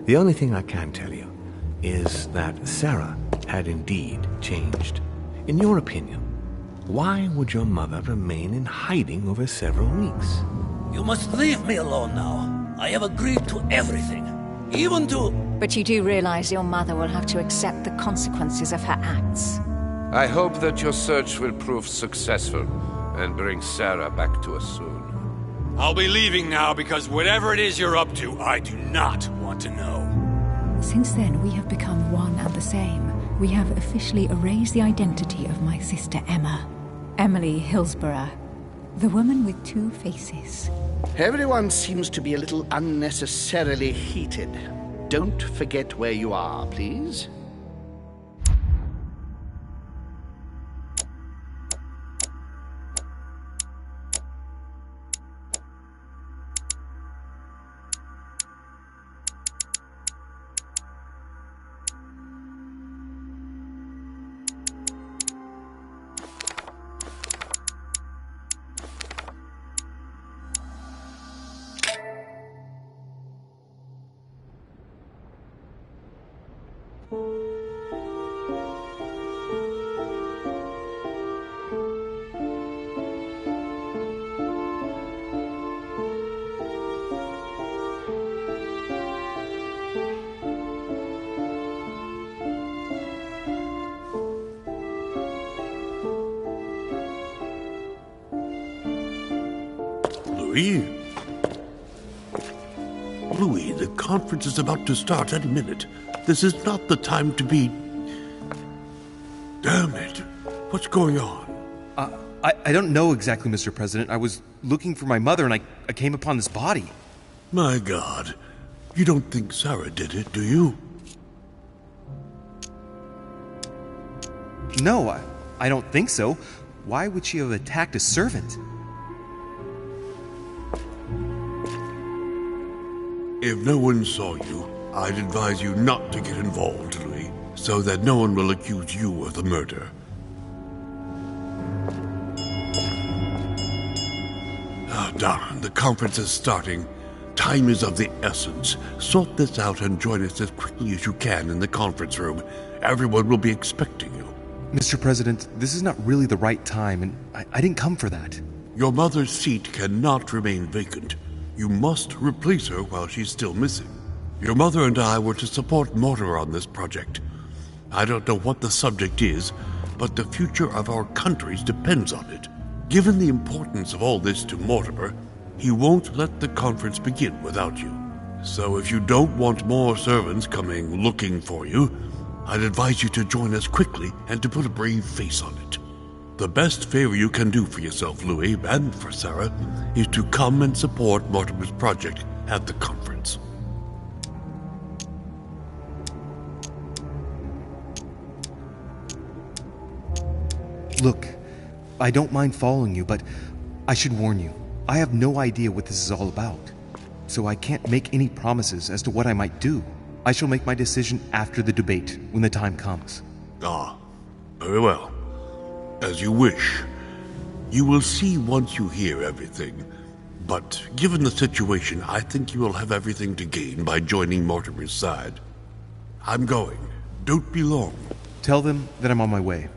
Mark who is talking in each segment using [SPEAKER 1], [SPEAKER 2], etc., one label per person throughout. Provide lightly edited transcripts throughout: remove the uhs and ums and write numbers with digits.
[SPEAKER 1] The only thing I can tell you is that Sarah had indeed changed. In your opinion, why would your mother remain in hiding over several weeks?
[SPEAKER 2] You must leave me alone now. I have agreed to everything. Even to...
[SPEAKER 3] But you do realize your mother will have to accept the consequences of her acts.
[SPEAKER 4] I hope that your search will prove successful and bring Sarah back to us soon.
[SPEAKER 5] I'll be leaving now because whatever it is you're up to, I do not want to know.
[SPEAKER 6] Since then, we have become one and the same. We have officially erased the identity of my sister Emma. Emily Hillsborough. The woman with two faces.
[SPEAKER 7] Everyone seems to be a little unnecessarily heated. Don't forget where you are, please.
[SPEAKER 8] Louis, the conference is about to start any minute. This is not the time to be... Damn it. What's going on?
[SPEAKER 9] I don't know exactly, Mr. President. I was looking for my mother and I came upon this body.
[SPEAKER 8] My God. You don't think Sarah did it, do you?
[SPEAKER 9] No, I don't think so. Why would she have attacked a servant?
[SPEAKER 8] If no one saw you, I'd advise you not to get involved, Louis, so that no one will accuse you of the murder. Ah, darn, the conference is starting. Time is of the essence. Sort this out and join us as quickly as you can in the conference room. Everyone will be expecting you.
[SPEAKER 9] Mr. President, this is not really the right time, and I didn't come for that.
[SPEAKER 8] Your mother's seat cannot remain vacant. You must replace her while she's still missing. Your mother and I were to support Mortimer on this project. I don't know what the subject is, but the future of our countries depends on it. Given the importance of all this to Mortimer, he won't let the conference begin without you. So if you don't want more servants coming looking for you, I'd advise you to join us quickly and to put a brave face on it. The best favor you can do for yourself, Louis, and for Sarah, is to come and support Mortimer's project at the conference.
[SPEAKER 9] Look, I don't mind following you, but I should warn you, I have no idea what this is all about. So I can't make any promises as to what I might do. I shall make my decision after the debate, when the time comes.
[SPEAKER 8] Ah, very well. As you wish. You will see once you hear everything. But given the situation, I think you will have everything to gain by joining Mortimer's side. I'm going. Don't be long.
[SPEAKER 9] Tell them that I'm on my way.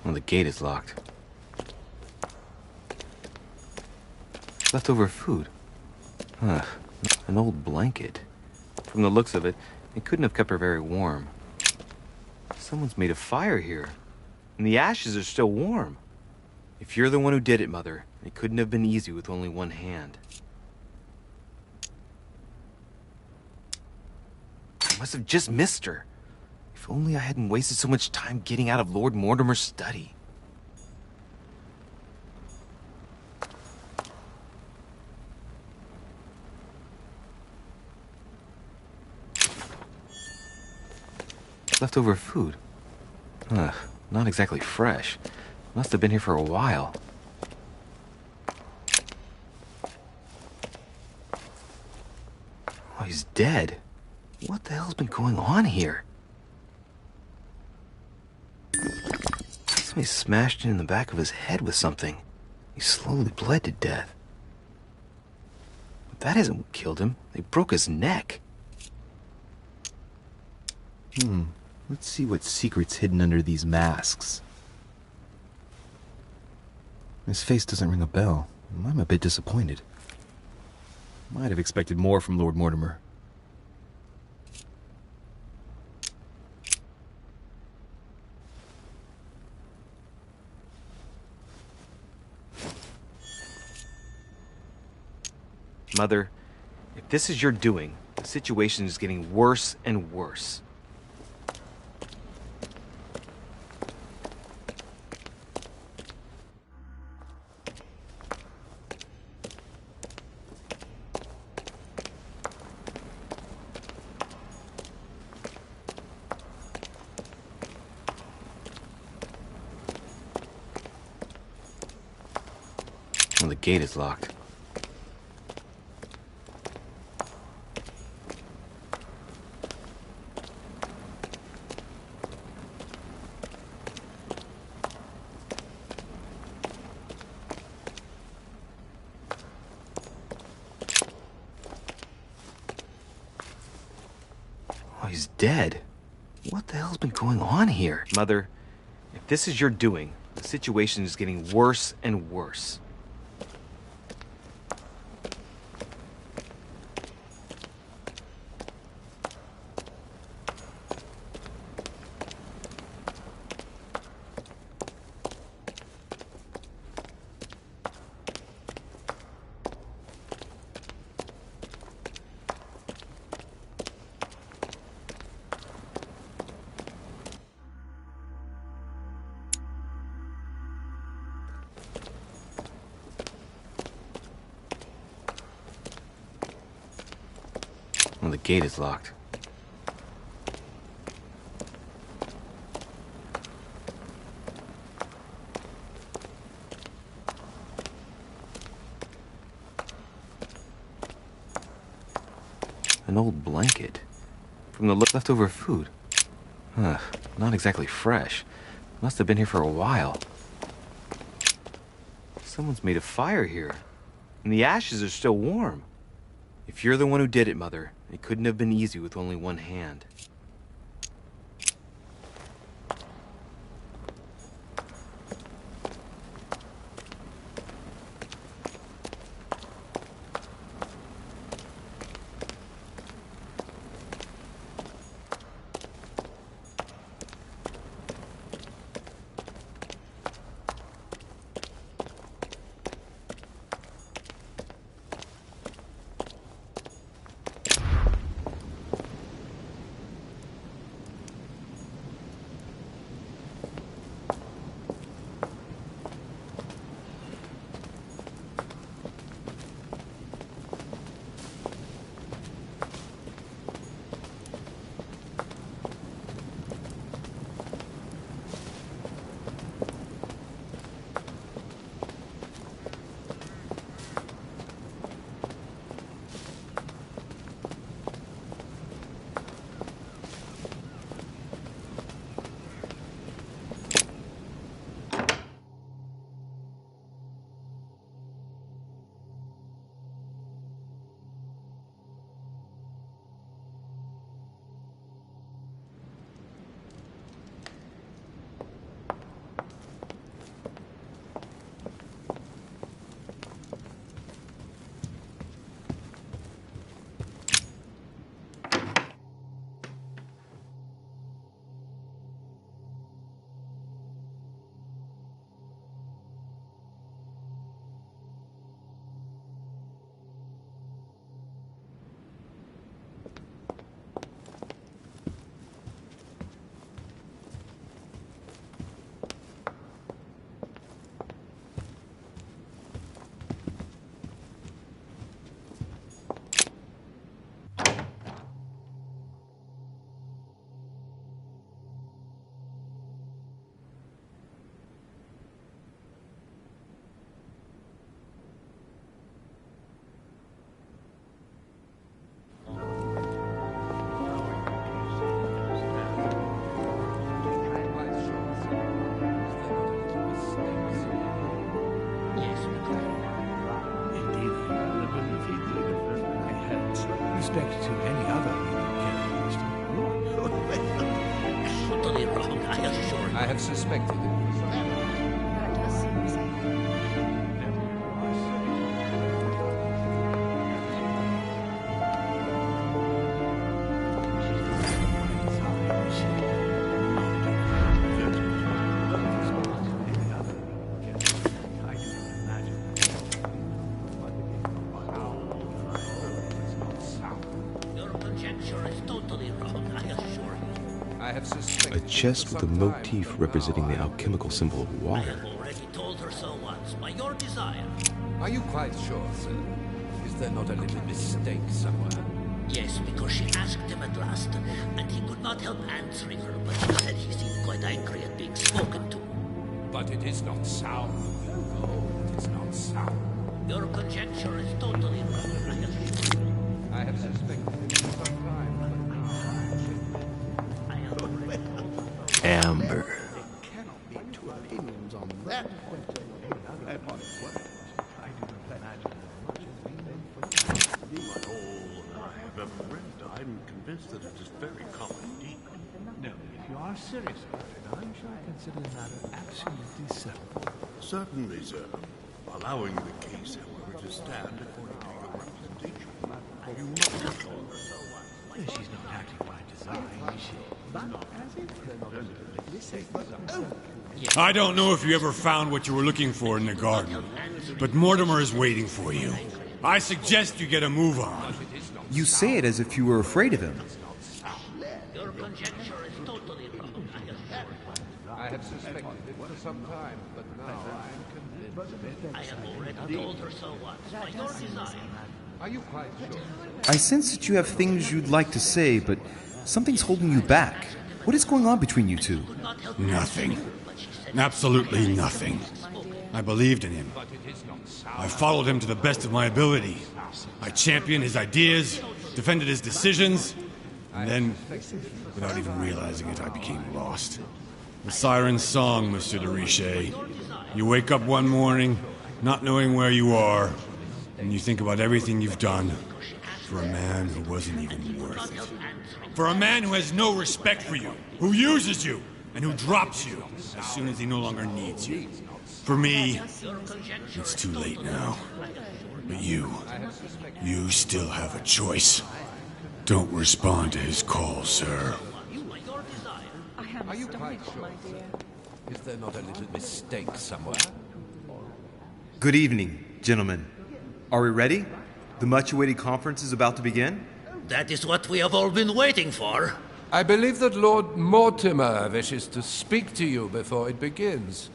[SPEAKER 9] Well, the gate is locked. Leftover food. Huh. An old blanket. From the looks of it, it couldn't have kept her very warm. Someone's made a fire here, and the ashes are still warm. If you're the one who did it, Mother, it couldn't have been easy with only one hand. I must have just missed her. If only I hadn't wasted so much time getting out of Lord Mortimer's study. Leftover food. Ugh, not exactly fresh. Must have been here for a while. Oh, he's dead. What the hell's been going on here? Somebody smashed him in the back of his head with something. He slowly bled to death. But that isn't what killed him. They broke his neck. Let's see what secret's hidden under these masks. His face doesn't ring a bell. I'm a bit disappointed. Might have expected more from Lord Mortimer. Mother, if this is your doing, the situation is getting worse and worse. Well, the gate is locked. Oh, he's dead. What the hell's been going on here? Mother, if this is your doing, the situation is getting worse and worse. Well, the gate is locked. An old blanket. From the leftover food. Ugh, not exactly fresh. Must have been here for a while. Someone's made a fire here, and the ashes are still warm. If you're the one who did it, Mother, it couldn't have been easy with only one hand.
[SPEAKER 4] I have suspected it.
[SPEAKER 6] That does seem safe.
[SPEAKER 2] Your conjecture is totally wrong, I assure you.
[SPEAKER 4] I have
[SPEAKER 10] A
[SPEAKER 4] suspected
[SPEAKER 10] chest with a motif representing the alchemical symbol of
[SPEAKER 2] I
[SPEAKER 10] water.
[SPEAKER 2] have already told her so once, by your desire.
[SPEAKER 4] Are you quite sure, sir? Is there not a little mistake somewhere?
[SPEAKER 2] Yes, because she asked him at last, and he could not help answering her, but he said he seemed quite angry at being spoken to.
[SPEAKER 4] But it is not sound. No, it is not sound.
[SPEAKER 2] Your conjecture is totally wrong, I assure you.
[SPEAKER 4] I have suspected it for some time, but now
[SPEAKER 2] I have already
[SPEAKER 1] Amber.
[SPEAKER 7] Cannot be two opinions on that.
[SPEAKER 8] I'm convinced that it is very common indeed.
[SPEAKER 1] No, if you are serious about it, I shall consider the matter absolutely settled.
[SPEAKER 8] Certainly, sir. Allowing the case, however, to stand according to your representation, you must recall
[SPEAKER 1] Well, she's not acting by design, is she?
[SPEAKER 5] I don't know if you ever found what you were looking for in the garden, but Mortimer is waiting for you. I suggest you get a move on.
[SPEAKER 9] You say it as if you were afraid of him.
[SPEAKER 2] Your conjecture is totally wrong, I assure you.
[SPEAKER 4] I have suspected it for some time, but now I am convinced.
[SPEAKER 2] I have already told her so once, by your desire.
[SPEAKER 4] Are you quite sure?
[SPEAKER 9] I sense that you have things you'd like to say, but something's holding you back. What is going on between you two?
[SPEAKER 5] Nothing. Absolutely nothing. I believed in him. I followed him to the best of my ability. I championed his ideas, defended his decisions, and then, without even realizing it, I became lost. The siren's song, Monsieur de Richet. You wake up one morning, not knowing where you are, and you think about everything you've done for a man who wasn't even worth it. For a man who has no respect for you, who uses you, and who drops you as soon as he no longer needs you. For me, it's too late now. But you still have a choice. Don't respond to his call, sir.
[SPEAKER 6] I am
[SPEAKER 4] Are you quite
[SPEAKER 6] astonished,
[SPEAKER 4] sure,
[SPEAKER 6] my
[SPEAKER 4] sir?
[SPEAKER 6] dear.
[SPEAKER 4] Is there not a little mistake somewhere?
[SPEAKER 9] Good evening, gentlemen. Are we ready? The much-awaited conference is about to begin?
[SPEAKER 2] That is what we have all been waiting for.
[SPEAKER 4] I believe that Lord Mortimer wishes to speak to you before it begins.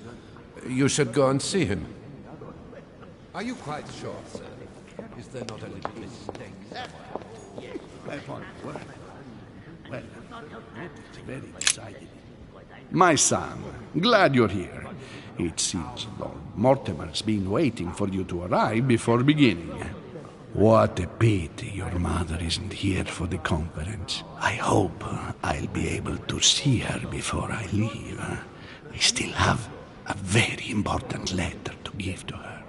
[SPEAKER 4] You should go and see him. Are you quite sure, sir? Is there not a little mistake somewhere?
[SPEAKER 7] Well, it's very decided. My son, glad you're here. It seems Lord Mortimer's been waiting for you to arrive before beginning. What a pity your mother isn't here for the conference. I hope I'll be able to see her before I leave. I still have a very important letter to give to her.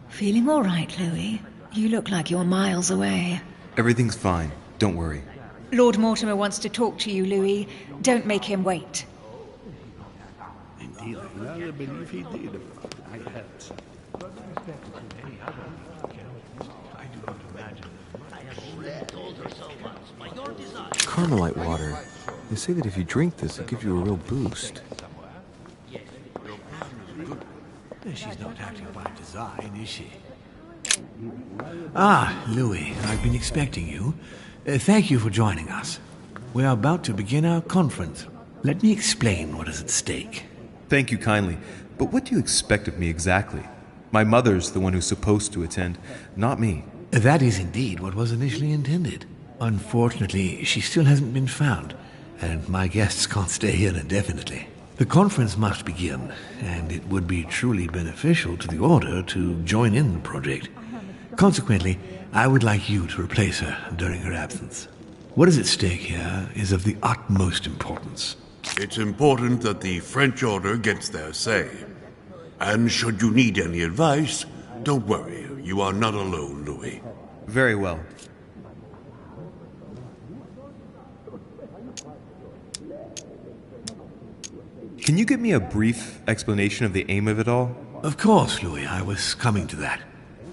[SPEAKER 3] Feeling all right, Louis? You look like you're miles away.
[SPEAKER 9] Everything's fine. Don't worry.
[SPEAKER 3] Lord Mortimer wants to talk to you, Louis. Don't make him wait.
[SPEAKER 7] Indeed, I rather believe he did. I heard so.
[SPEAKER 10] Carmelite water. They say that if you drink this, it gives you a real boost.
[SPEAKER 1] She's not acting by design, is she? Ah, Louis, I've been expecting you. Thank you for joining us. We are about to begin our conference. Let me explain what is at stake.
[SPEAKER 9] Thank you kindly, but what do you expect of me exactly? My mother's the one who's supposed to attend, not me.
[SPEAKER 1] That is indeed what was initially intended. Unfortunately, she still hasn't been found, and my guests can't stay here indefinitely. The conference must begin, and it would be truly beneficial to the Order to join in the project. Consequently, I would like you to replace her during her absence. What is at stake here is of the utmost importance.
[SPEAKER 8] It's important that the French Order gets their say. And should you need any advice, don't worry. You are not alone, Louis.
[SPEAKER 9] Very well. Can you give me a brief explanation of the aim of it all?
[SPEAKER 1] Of course, Louis, I was coming to that.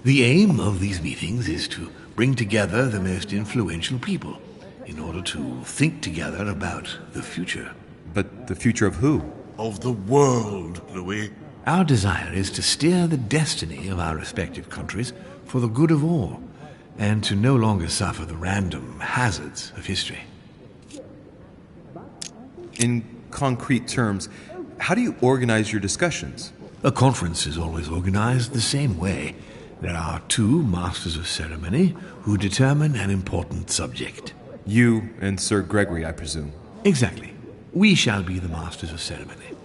[SPEAKER 1] The aim of these meetings is to bring together the most influential people in order to think together about the future.
[SPEAKER 9] But the future of who?
[SPEAKER 8] Of the world, Louis.
[SPEAKER 1] Our desire is to steer the destiny of our respective countries for the good of all, and to no longer suffer the random hazards of history.
[SPEAKER 9] In concrete terms, how do you organize your discussions?
[SPEAKER 1] A conference is always organized the same way. There are two masters of ceremony who determine an important subject.
[SPEAKER 9] You and Sir Gregory, I presume.
[SPEAKER 1] Exactly. We shall be the masters of ceremony.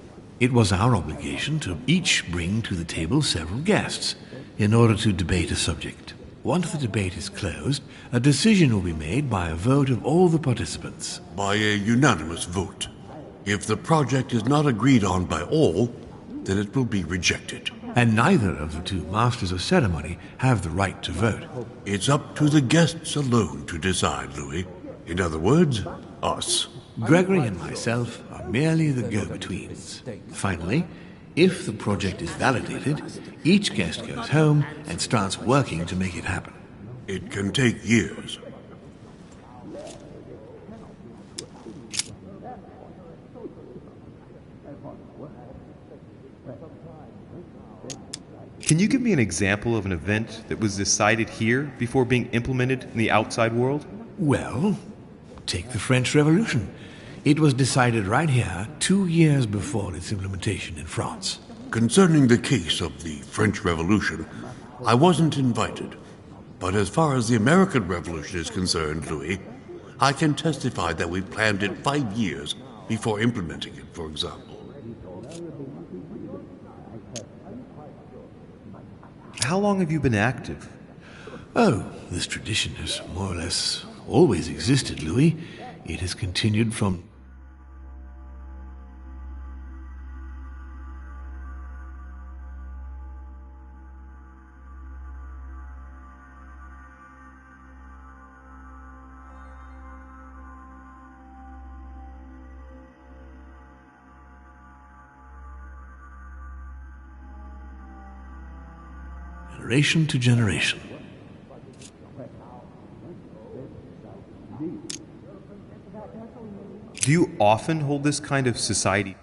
[SPEAKER 1] It was our obligation to each bring to the table several guests in order to debate a subject. Once the debate is closed, a decision will be made by a vote of all the participants.
[SPEAKER 8] By a unanimous vote. If the project is not agreed on by all, then it will be rejected.
[SPEAKER 1] And neither of the two masters of ceremony have the right to vote.
[SPEAKER 8] It's up to the guests alone to decide, Louis. In other words, us.
[SPEAKER 1] Gregory and myself are merely the go-betweens. Finally, if the project is validated, each guest goes home and starts working to make it happen.
[SPEAKER 8] It can take years.
[SPEAKER 9] Can you give me an example of an event that was decided here before being implemented in the outside world?
[SPEAKER 1] Well, take the French Revolution. It was decided right here 2 years before its implementation in France.
[SPEAKER 8] Concerning the case of the French Revolution, I wasn't invited. But as far as the American Revolution is concerned, Louis, I can testify that we planned it 5 years before implementing it, for example.
[SPEAKER 9] How long have you been active?
[SPEAKER 1] Oh, this tradition has more or less always existed, Louis. It has continued from... generation to generation.
[SPEAKER 9] Do you often hold this kind of society?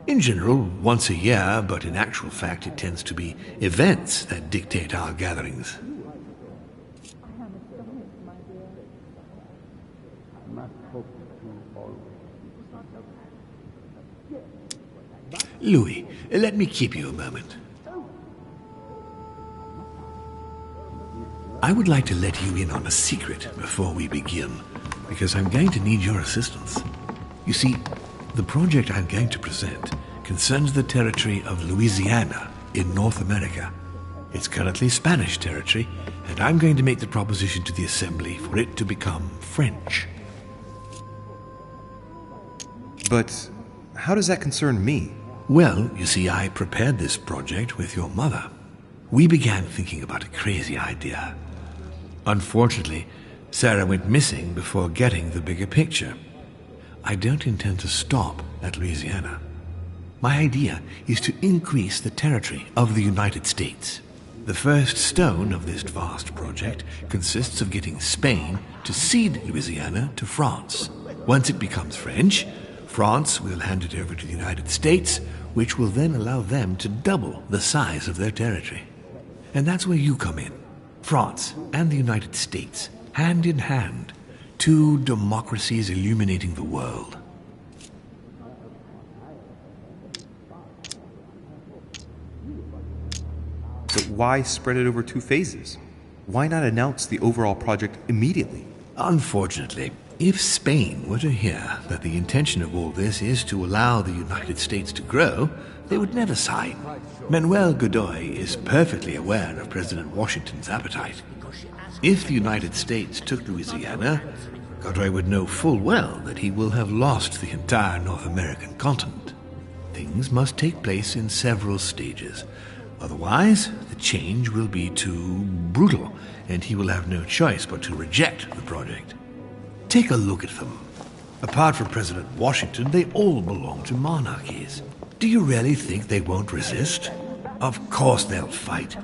[SPEAKER 1] In general, once a year, but in actual fact it tends to be events that dictate our gatherings. Louis, let me keep you a moment. I would like to let you in on a secret before we begin, because I'm going to need your assistance. You see, the project I'm going to present concerns the territory of Louisiana in North America. It's currently Spanish territory, and I'm going to make the proposition to the Assembly for it to become French.
[SPEAKER 9] But how does that concern me?
[SPEAKER 1] Well, you see, I prepared this project with your mother. We began thinking about a crazy idea. Unfortunately, Sarah went missing before getting the bigger picture. I don't intend to stop at Louisiana. My idea is to increase the territory of the United States. The first stone of this vast project consists of getting Spain to cede Louisiana to France. Once it becomes French, France will hand it over to the United States, which will then allow them to double the size of their territory. And that's where you come in. France and the United States, hand in hand, two democracies illuminating the world.
[SPEAKER 9] But why spread it over 2 phases? Why not announce the overall project immediately?
[SPEAKER 1] Unfortunately, If Spain were to hear that the intention of all this is to allow the United States to grow, they would never sign. Manuel Godoy is perfectly aware of President Washington's appetite. If the United States took Louisiana, Godoy would know full well that he will have lost the entire North American continent. Things must take place in several stages. Otherwise, the change will be too brutal, and he will have no choice but to reject the project. Take a look at them. Apart from President Washington, they all belong to monarchies. Do you really think they won't resist? Of course they'll fight,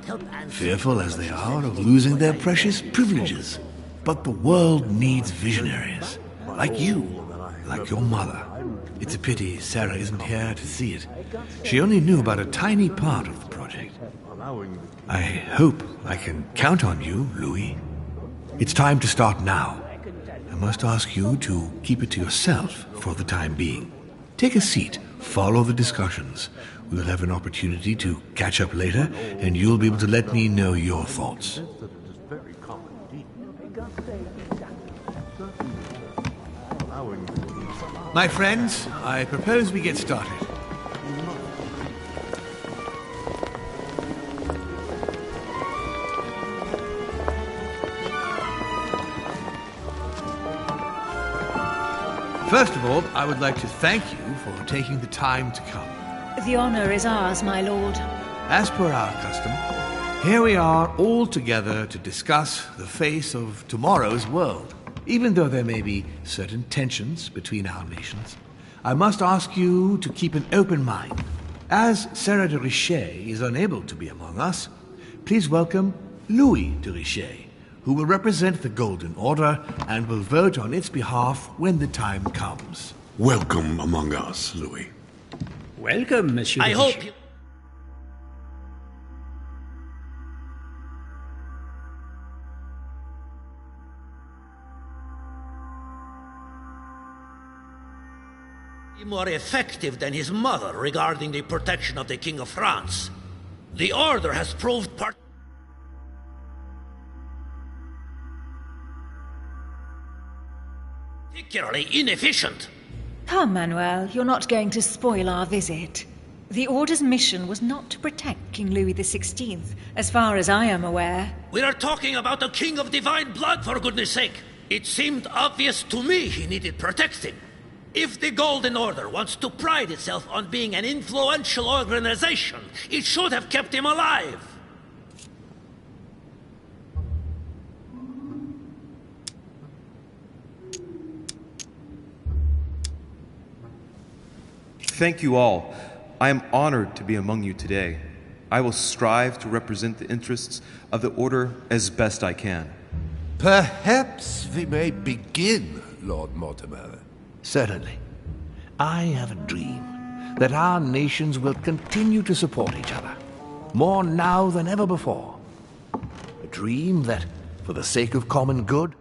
[SPEAKER 1] fearful as they are of losing their precious privileges. But the world needs visionaries, like you, like your mother. It's a pity Sarah isn't here to see it. She only knew about a tiny part of the project. I hope I can count on you, Louis. It's time to start now. I must ask you to keep it to yourself for the time being. Take a seat, follow the discussions. We'll have an opportunity to catch up later, and you'll be able to let me know your thoughts. My friends, I propose we get started. First of all, I would like to thank you for taking the time to come.
[SPEAKER 3] The honor is ours, my lord.
[SPEAKER 1] As per our custom, here we are all together to discuss the face of tomorrow's world. Even though there may be certain tensions between our nations, I must ask you to keep an open mind. As Sarah de Richet is unable to be among us, please welcome Louis de Richet, who will represent the Golden Order and will vote on its behalf when the time comes.
[SPEAKER 8] Welcome among us, Louis.
[SPEAKER 2] Welcome, Monsieur.
[SPEAKER 11] I hope you... more effective than his mother regarding the protection of the King of France. The Order has proved particularly inefficient.
[SPEAKER 3] Come, Manuel, you're not going to spoil our visit. The Order's mission was not to protect King Louis XVI, as far as I am aware.
[SPEAKER 11] We are talking about a king of divine blood, for goodness sake. It seemed obvious to me he needed protecting. If the Golden Order wants to pride itself on being an influential organization, it should have kept him alive.
[SPEAKER 9] Thank you all. I am honored to be among you today. I will strive to represent the interests of the Order as best I can.
[SPEAKER 4] Perhaps we may begin, Lord Mortimer.
[SPEAKER 1] Certainly. I have a dream that our nations will continue to support each other, more now than ever before. A dream that, for the sake of common good,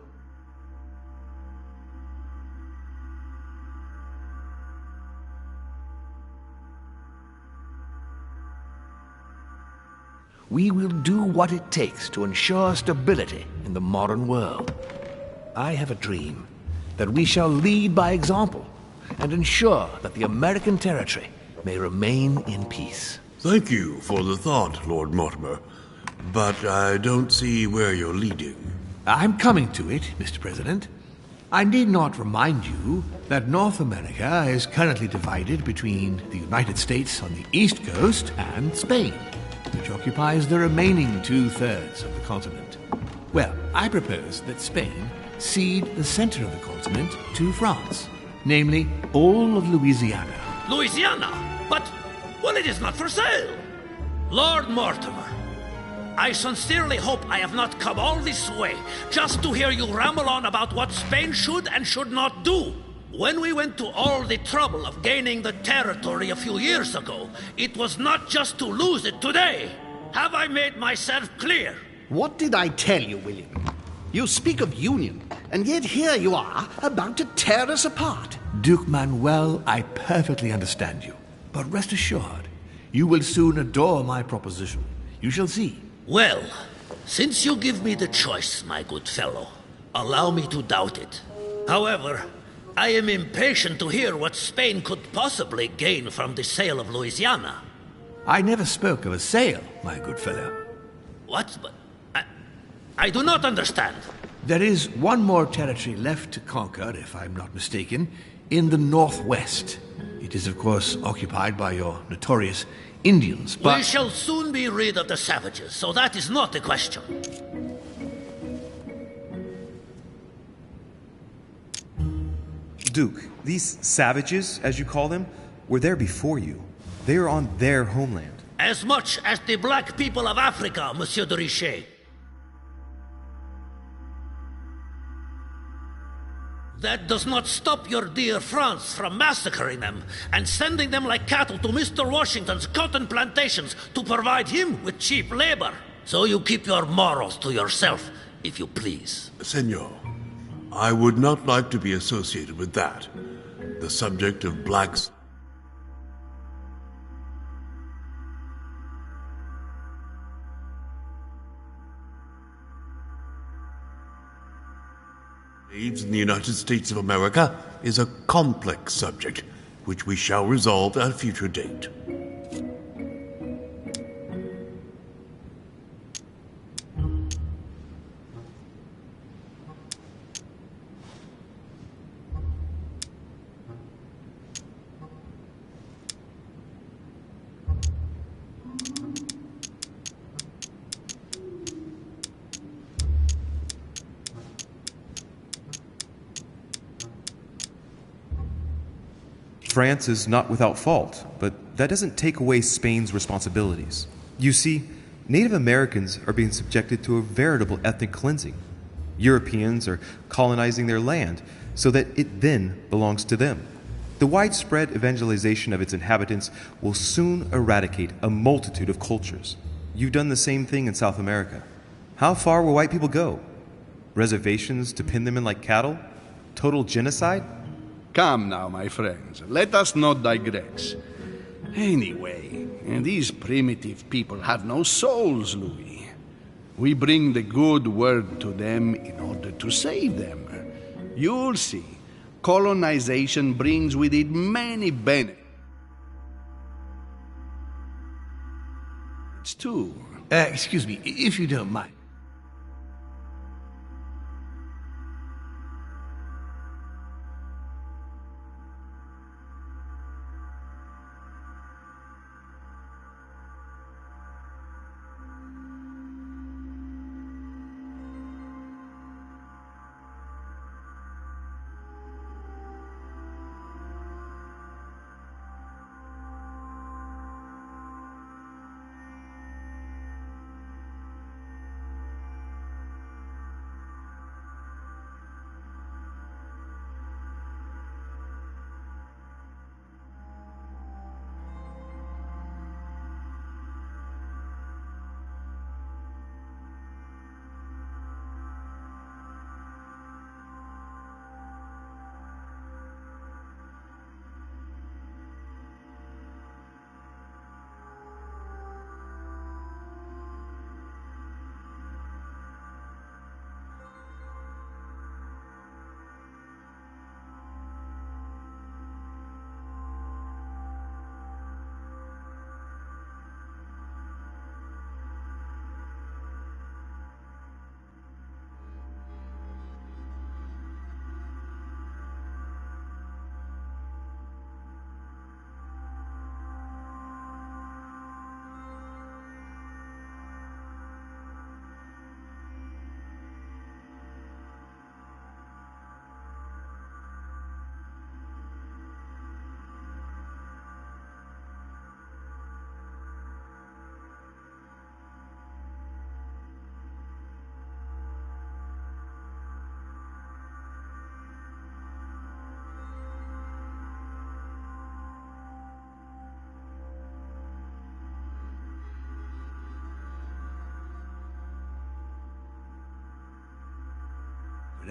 [SPEAKER 1] we will do what it takes to ensure stability in the modern world. I have a dream that we shall lead by example and ensure that the American territory may remain in peace.
[SPEAKER 8] Thank you for the thought, Lord Mortimer, but I don't see where you're leading.
[SPEAKER 1] I'm coming to it, Mr. President. I need not remind you that North America is currently divided between the United States on the East Coast and Spain, which occupies the remaining 2/3 of the continent. Well, I propose that Spain cede the center of the continent to France, namely all of Louisiana.
[SPEAKER 11] Louisiana? But, well, it is not for sale. Lord Mortimer, I sincerely hope I have not come all this way just to hear you ramble on about what Spain should and should not do. When we went to all the trouble of gaining the territory a few years ago, it was not just to lose it today. Have I made myself clear?
[SPEAKER 2] What did I tell you, William? You speak of union, and yet here you are, about to tear us apart.
[SPEAKER 1] Duke Manuel, I perfectly understand you. But rest assured, you will soon adore my proposition. You shall see.
[SPEAKER 11] Well, since you give me the choice, my good fellow, allow me to doubt it. However, I am impatient to hear what Spain could possibly gain from the sale of Louisiana.
[SPEAKER 1] I never spoke of a sale, my good fellow.
[SPEAKER 11] What? I do not understand.
[SPEAKER 1] There is one more territory left to conquer, if I'm not mistaken, in the northwest. It is, of course, occupied by your notorious Indians, but...
[SPEAKER 11] We shall soon be rid of the savages, so that is not a question.
[SPEAKER 9] Duke, these savages, as you call them, were there before you. They are on their homeland.
[SPEAKER 11] As much as the black people of Africa, Monsieur de Richet. That does not stop your dear France from massacring them and sending them like cattle to Mr. Washington's cotton plantations to provide him with cheap labor. So you keep your morals to yourself, if you please.
[SPEAKER 8] Senor, I would not like to be associated with that. The subject of blacks... slaves in the United States of America is a complex subject, which we shall resolve at a future date.
[SPEAKER 9] France is not without fault, but that doesn't take away Spain's responsibilities. You see, Native Americans are being subjected to a veritable ethnic cleansing. Europeans are colonizing their land so that it then belongs to them. The widespread evangelization of its inhabitants will soon eradicate a multitude of cultures. You've done the same thing in South America. How far will white people go? Reservations to pin them in like cattle? Total genocide?
[SPEAKER 7] Come now, my friends, let us not digress. Anyway, these primitive people have no souls, Louis. We bring the good word to them in order to save them. You'll see, colonization brings with it many benefits too.
[SPEAKER 1] Excuse me, if you don't mind.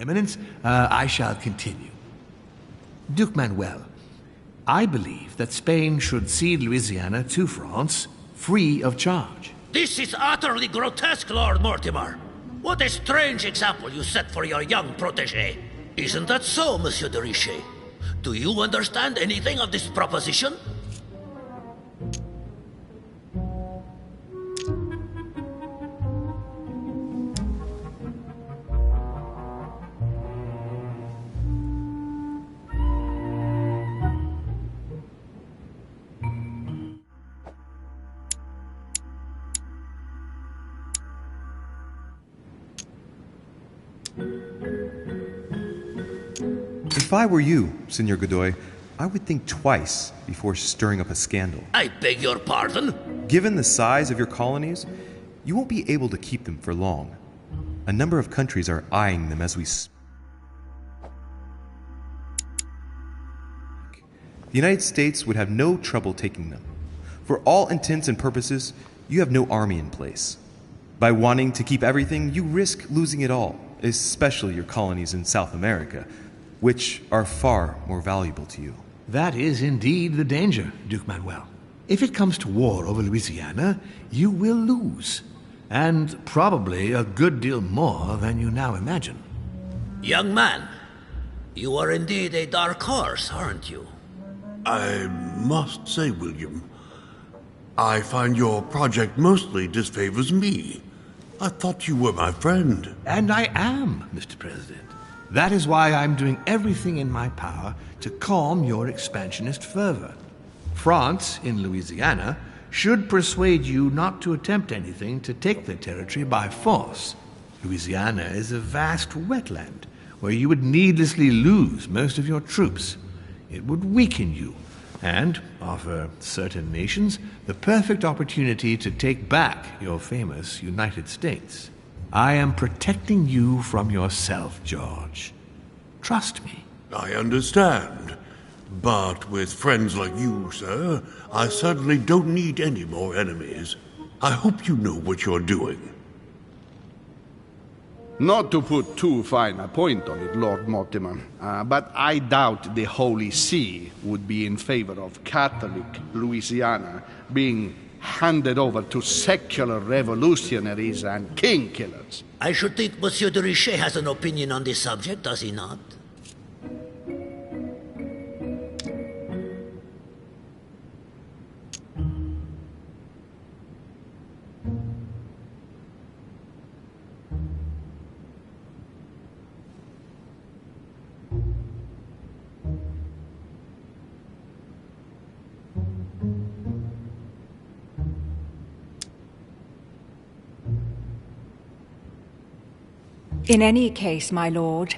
[SPEAKER 1] Eminence, I shall continue. Duke Manuel, I believe that Spain should cede Louisiana to France free of charge.
[SPEAKER 11] This is utterly grotesque, Lord Mortimer. What a strange example you set for your young protege. Isn't that so, Monsieur de Richet? Do you understand anything of this proposition?
[SPEAKER 9] If I were you, Senor Godoy, I would think twice before stirring up a scandal.
[SPEAKER 11] I beg your pardon?
[SPEAKER 9] Given the size of your colonies, you won't be able to keep them for long. A number of countries are eyeing them as we speak. The United States would have no trouble taking them. For all intents and purposes, you have no army in place. By wanting to keep everything, you risk losing it all, especially your colonies in South America, which are far more valuable to you.
[SPEAKER 1] That is indeed the danger, Duke Manuel. If it comes to war over Louisiana, you will lose. And probably a good deal more than you now imagine.
[SPEAKER 11] Young man, you are indeed a dark horse, aren't you?
[SPEAKER 8] I must say, William, I find your project mostly disfavors me. I thought you were my friend.
[SPEAKER 1] And I am, Mr. President. That is why I'm doing everything in my power to calm your expansionist fervor. France, in Louisiana, should persuade you not to attempt anything to take the territory by force. Louisiana is a vast wetland where you would needlessly lose most of your troops. It would weaken you and offer certain nations the perfect opportunity to take back your famous United States. I am protecting you from yourself, George. Trust me.
[SPEAKER 8] I understand. But with friends like you, sir, I certainly don't need any more enemies. I hope you know what you're doing.
[SPEAKER 7] Not to put too fine a point on it, Lord Mortimer, but I doubt the Holy See would be in favor of Catholic Louisiana being handed over to secular revolutionaries and king killers.
[SPEAKER 11] I should think Monsieur de Richet has an opinion on this subject, does he not?
[SPEAKER 6] In any case, my lord,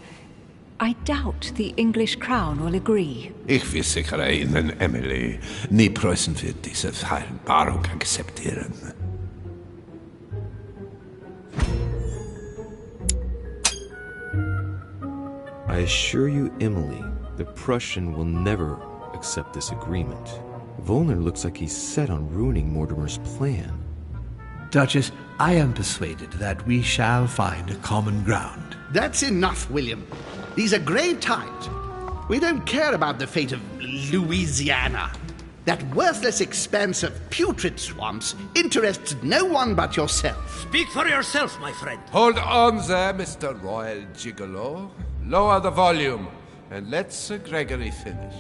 [SPEAKER 6] I doubt the English crown will agree.
[SPEAKER 4] Ich versichere Ihnen, Emily, nie Preußen wird diese Vereinbarung akzeptieren.
[SPEAKER 10] I assure you, Emily, the Prussian will never accept this agreement. Volner looks like he's set on ruining Mortimer's plan.
[SPEAKER 1] Duchess, I am persuaded that we shall find a common ground.
[SPEAKER 7] That's enough, William. These are grave times. We don't care about the fate of Louisiana. That worthless expanse of putrid swamps interests no one but yourself.
[SPEAKER 11] Speak for yourself, my friend.
[SPEAKER 4] Hold on there, Mr. Royal Gigolo. Lower the volume, and let Sir Gregory finish.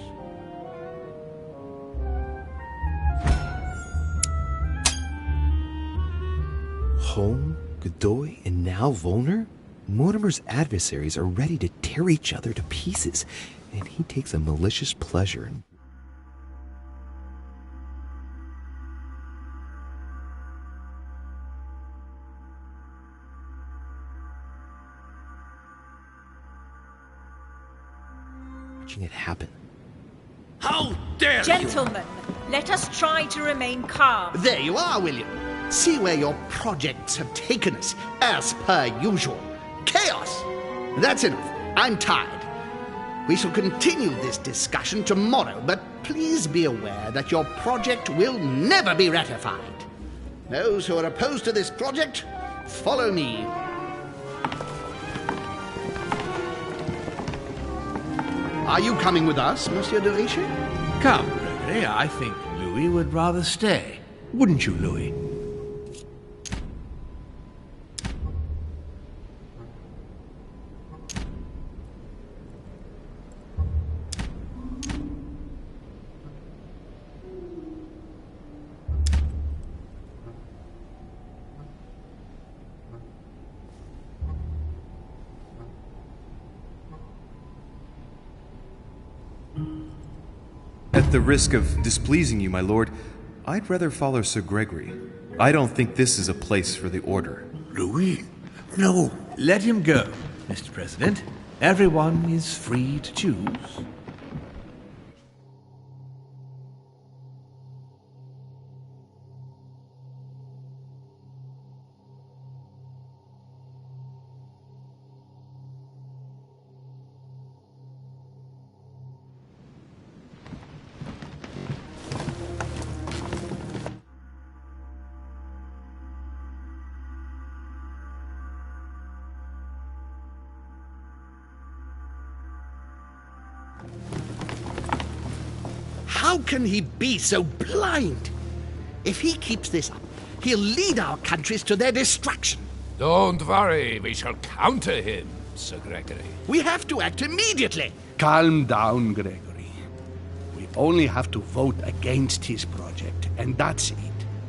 [SPEAKER 10] Home, Godoy, and now Volner? Mortimer's adversaries are ready to tear each other to pieces, and he takes a malicious pleasure in... watching it happen.
[SPEAKER 11] How dare you!
[SPEAKER 3] Gentlemen, let us try to remain calm.
[SPEAKER 7] There you are, William. See where your projects have taken us, as per usual. Chaos! That's enough. I'm tired. We shall continue this discussion tomorrow, but please be aware that your project will never be ratified. Those who are opposed to this project, follow me. Are you coming with us, Monsieur de Richet?
[SPEAKER 1] Come, Gregory, I think Louis would rather stay. Wouldn't you, Louis?
[SPEAKER 9] At the risk of displeasing you, my lord, I'd rather follow Sir Gregory. I don't think this is a place for the Order.
[SPEAKER 8] Louis? No.
[SPEAKER 1] Let him go, Mr. President. Everyone is free to choose.
[SPEAKER 11] How can he be so blind? If he keeps this up, he'll lead our countries to their destruction.
[SPEAKER 4] Don't worry, we shall counter him, Sir Gregory.
[SPEAKER 11] We have to act immediately.
[SPEAKER 7] Calm down, Gregory. We only have to vote against his project, and that's it.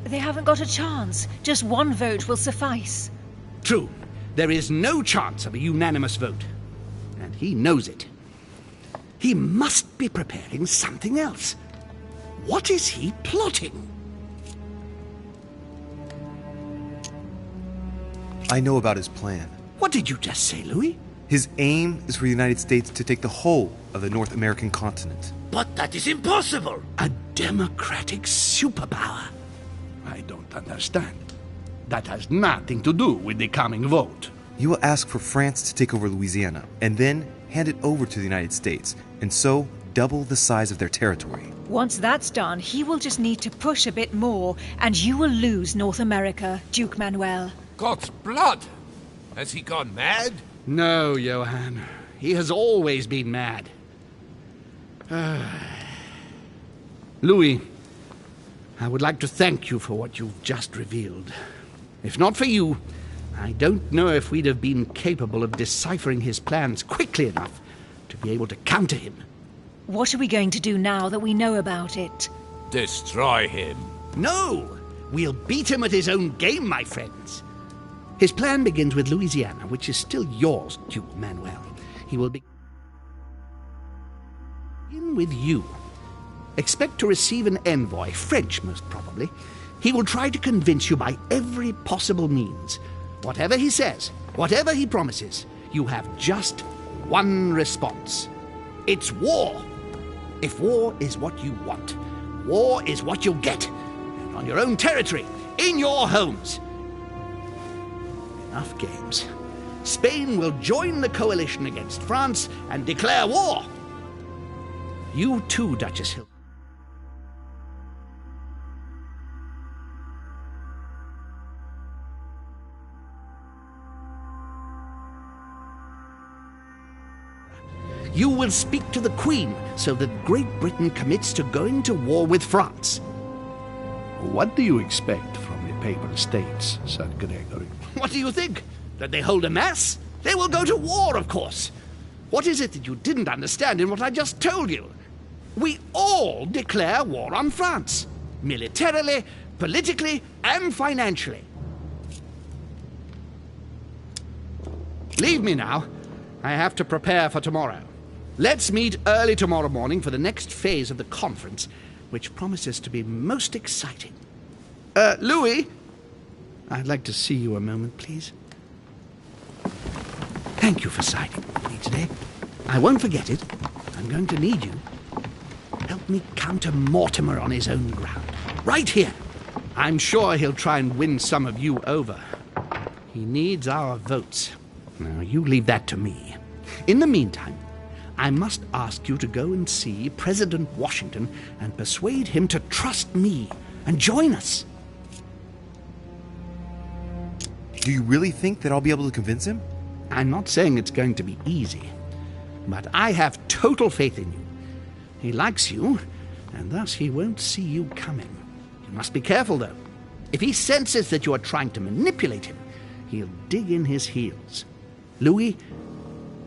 [SPEAKER 3] They haven't got a chance. Just one vote will suffice.
[SPEAKER 11] True. There is no chance of a unanimous vote. And he knows it. He must be preparing something else. What is he plotting?
[SPEAKER 9] I know about his plan.
[SPEAKER 11] What did you just say, Louis?
[SPEAKER 9] His aim is for the United States to take the whole of the North American continent.
[SPEAKER 11] But that is impossible. A democratic superpower. I don't understand. That has nothing to do with the coming vote.
[SPEAKER 9] He will ask for France to take over Louisiana, and then hand it over to the United States, and so double the size of their territory.
[SPEAKER 3] Once that's done, he will just need to push a bit more, and you will lose North America, Duke Manuel.
[SPEAKER 4] God's blood! Has he gone mad?
[SPEAKER 11] No, Johann. He has always been mad. Louis, I would like to thank you for what you've just revealed. If not for you, I don't know if we'd have been capable of deciphering his plans quickly enough to be able to counter him.
[SPEAKER 3] What are we going to do now that we know about it?
[SPEAKER 4] Destroy him.
[SPEAKER 11] No! We'll beat him at his own game, my friends. His plan begins with Louisiana, which is still yours, Duke Manuel. He will begin with you. Expect to receive an envoy, French most probably. He will try to convince you by every possible means. Whatever he says, whatever he promises, you have just one response. It's war. If war is what you want, war is what you'll get. And on your own territory, in your homes. Enough games. Spain will join the coalition against France and declare war. You too, Duchess Hill. You will speak to the Queen so that Great Britain commits to going to war with France.
[SPEAKER 7] What do you expect from the Papal States, Sir Gregory?
[SPEAKER 11] What do you think? That they hold a mass? They will go to war, of course. What is it that you didn't understand in what I just told you? We all declare war on France. Militarily, politically, and financially. Leave me now. I have to prepare for tomorrow. Let's meet early tomorrow morning for the next phase of the conference, which promises to be most exciting. Louis, I'd like to see you a moment, please. Thank you for siding with me today. I won't forget it. I'm going to need you. Help me counter Mortimer on his own ground. Right here. I'm sure he'll try and win some of you over. He needs our votes. Now, you leave that to me. In the meantime, I must ask you to go and see President Washington and persuade him to trust me and join us.
[SPEAKER 9] Do you really think that I'll be able to convince him?
[SPEAKER 11] I'm not saying it's going to be easy, but I have total faith in you. He likes you, and thus he won't see you coming. You must be careful, though. If he senses that you are trying to manipulate him, he'll dig in his heels. Louis,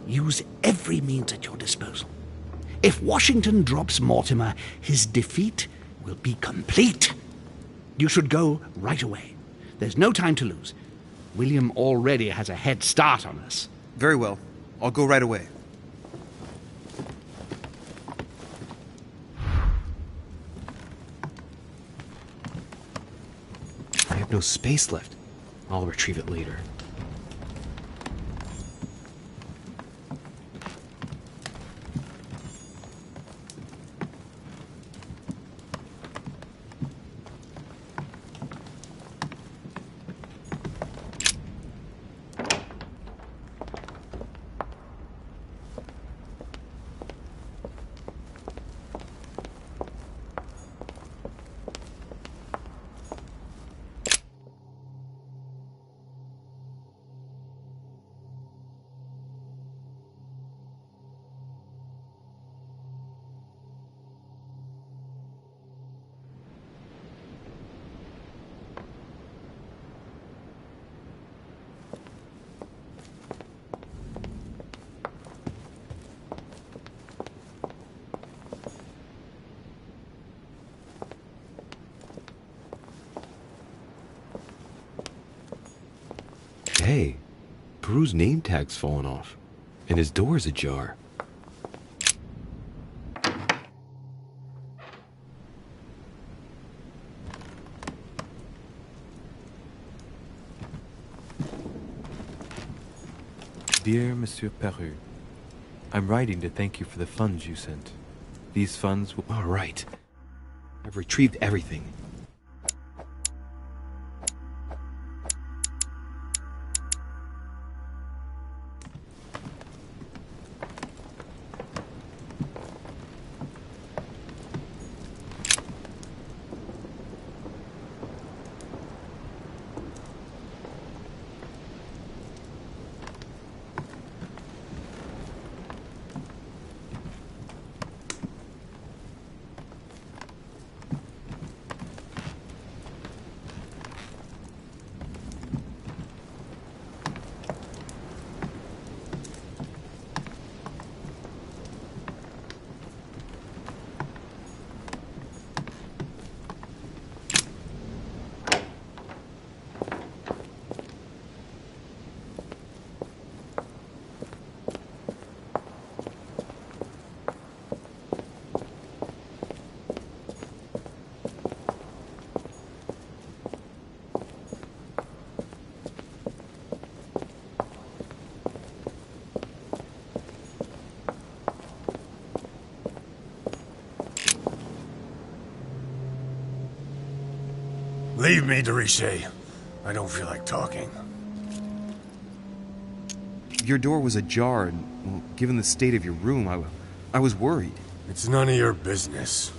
[SPEAKER 11] use every means at your disposal. If Washington drops Mortimer, his defeat will be complete. You should go right away. There's no time to lose. William already has a head start on us.
[SPEAKER 9] Very well. I'll go right away.
[SPEAKER 10] no space left. I'll retrieve it later. Hey, Peru's name tag's fallen off, and his door's ajar.
[SPEAKER 12] Dear Monsieur Peru, I'm writing to thank you for the funds you sent. These funds will...
[SPEAKER 10] All right. I've retrieved everything.
[SPEAKER 5] Leave me, Deriche. I don't feel like talking.
[SPEAKER 9] Your door was ajar, and well, given the state of your room, I was worried.
[SPEAKER 5] It's none of your business.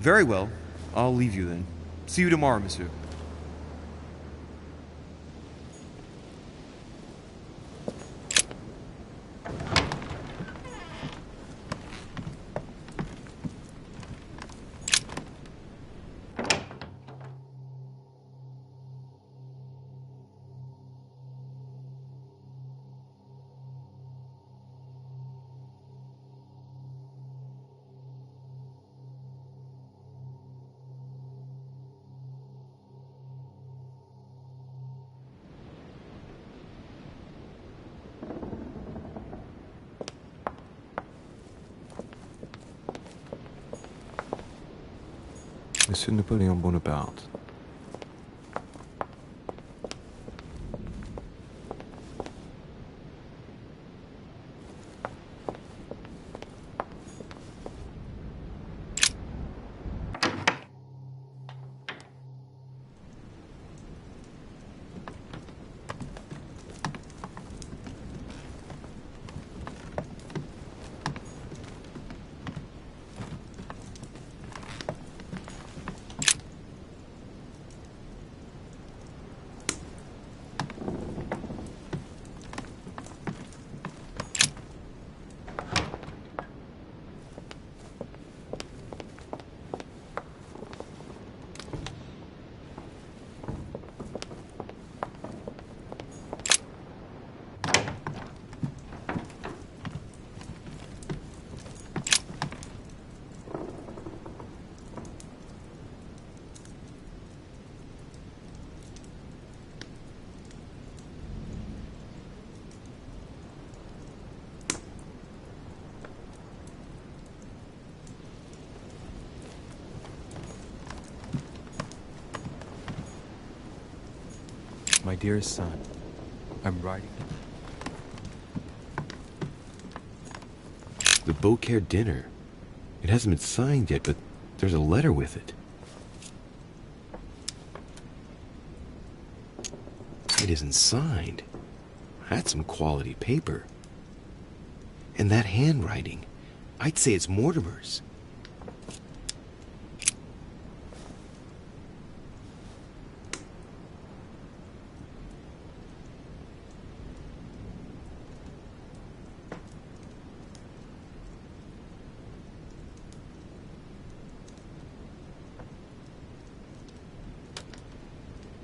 [SPEAKER 9] Very well. I'll leave you then. See you tomorrow, monsieur.
[SPEAKER 12] Monsieur Napoleon Bonaparte. my dearest son, I'm writing.
[SPEAKER 10] The Beaucaire dinner. It hasn't been signed yet, but there's a letter with it. It isn't signed. That's some quality paper. And that handwriting, I'd say it's Mortimer's.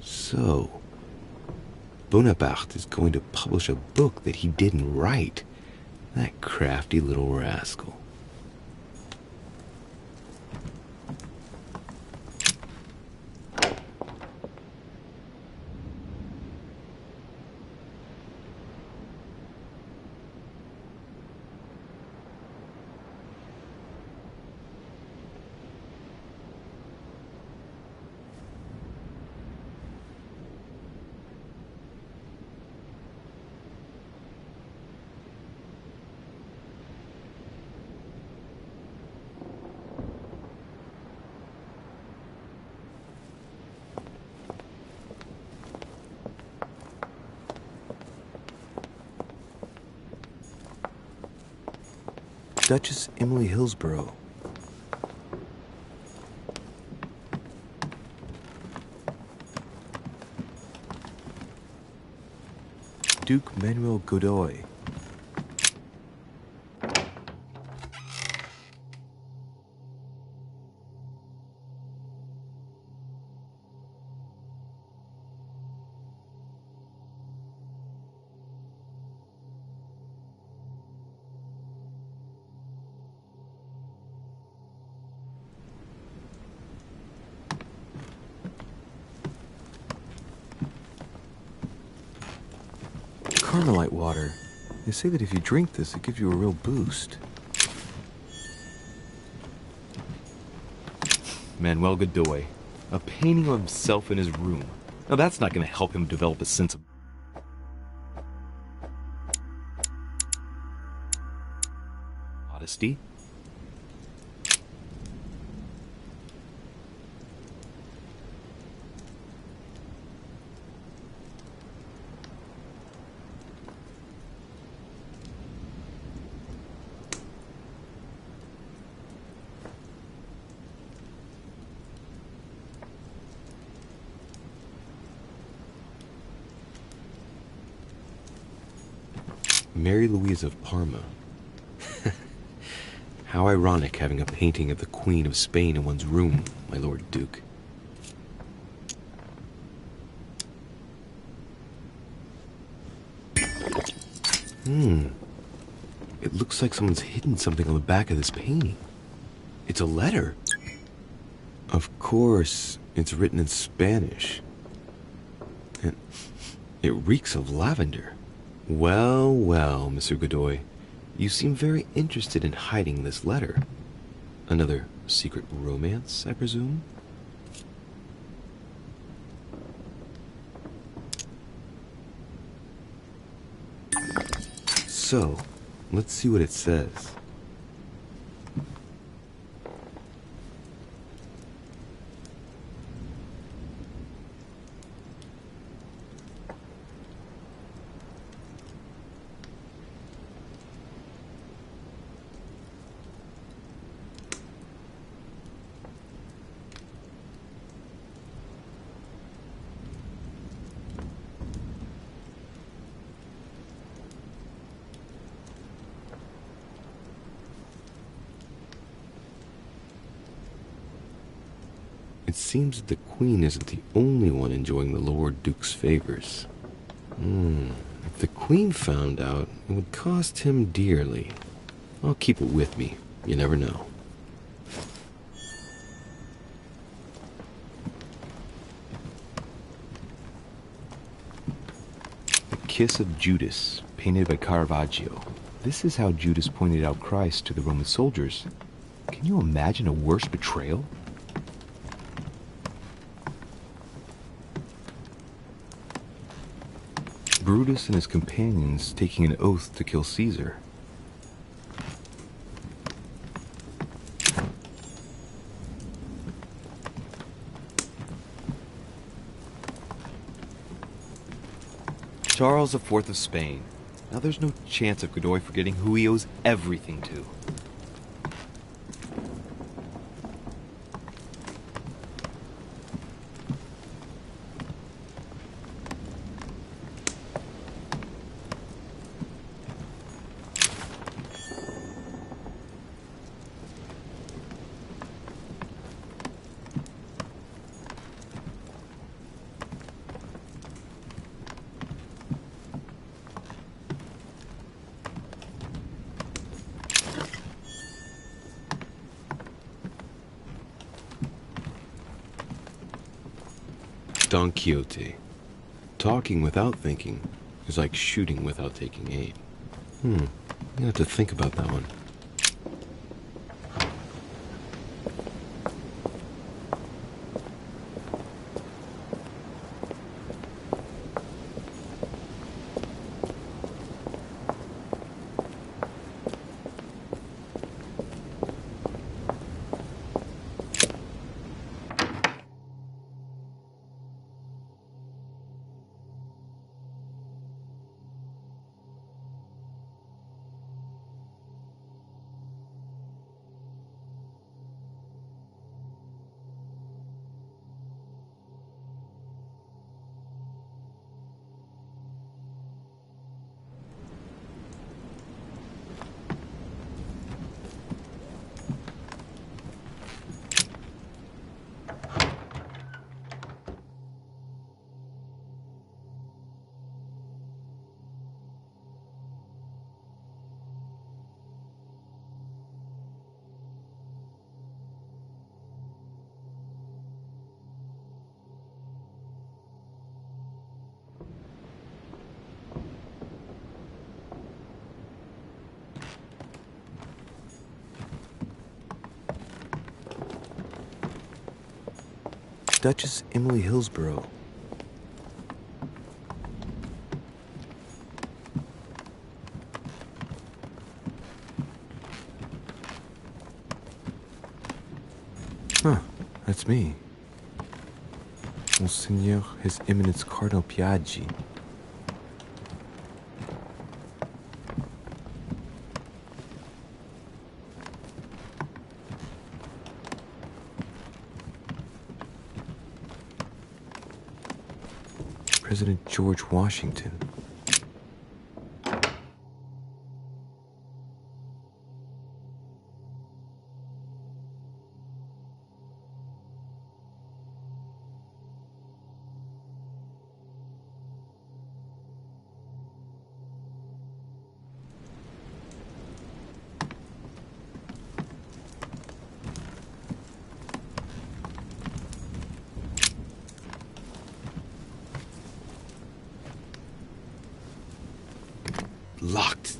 [SPEAKER 10] So, Bonaparte is going to publish a book that he didn't write. That crafty little rascal. Duchess Emily Hillsborough. Duke Manuel Godoy. Carmelite water. They say that if you drink this, it gives you a real boost. Manuel Godoy. A painting of himself in his room. Now that's not going to help him develop a sense of modesty. Mary Louise of Parma. How ironic having a painting of the Queen of Spain in one's room, my Lord Duke. It looks like someone's hidden something on the back of this painting. It's a letter. Of course, it's written in Spanish. And it reeks of lavender. Well, well, Monsieur Godoy, you seem very interested in hiding this letter. Another secret romance, I presume? So, let's see what it says. It seems that the Queen isn't the only one enjoying the Lord Duke's favors. If the Queen found out, it would cost him dearly. I'll keep it with me. You never know. The Kiss of Judas, painted by Caravaggio. This is how Judas pointed out Christ to the Roman soldiers. Can you imagine a worse betrayal? Brutus and his companions taking an oath to kill Caesar. Charles IV of Spain. Now there's no chance of Godoy forgetting who he owes everything to. Don Quixote. Talking without thinking is like shooting without taking aim. You have to think about that one. Duchess Emily Hillsborough. Huh, that's me. Monseigneur His Eminence Cardinal Piaggi. President George Washington. Locked.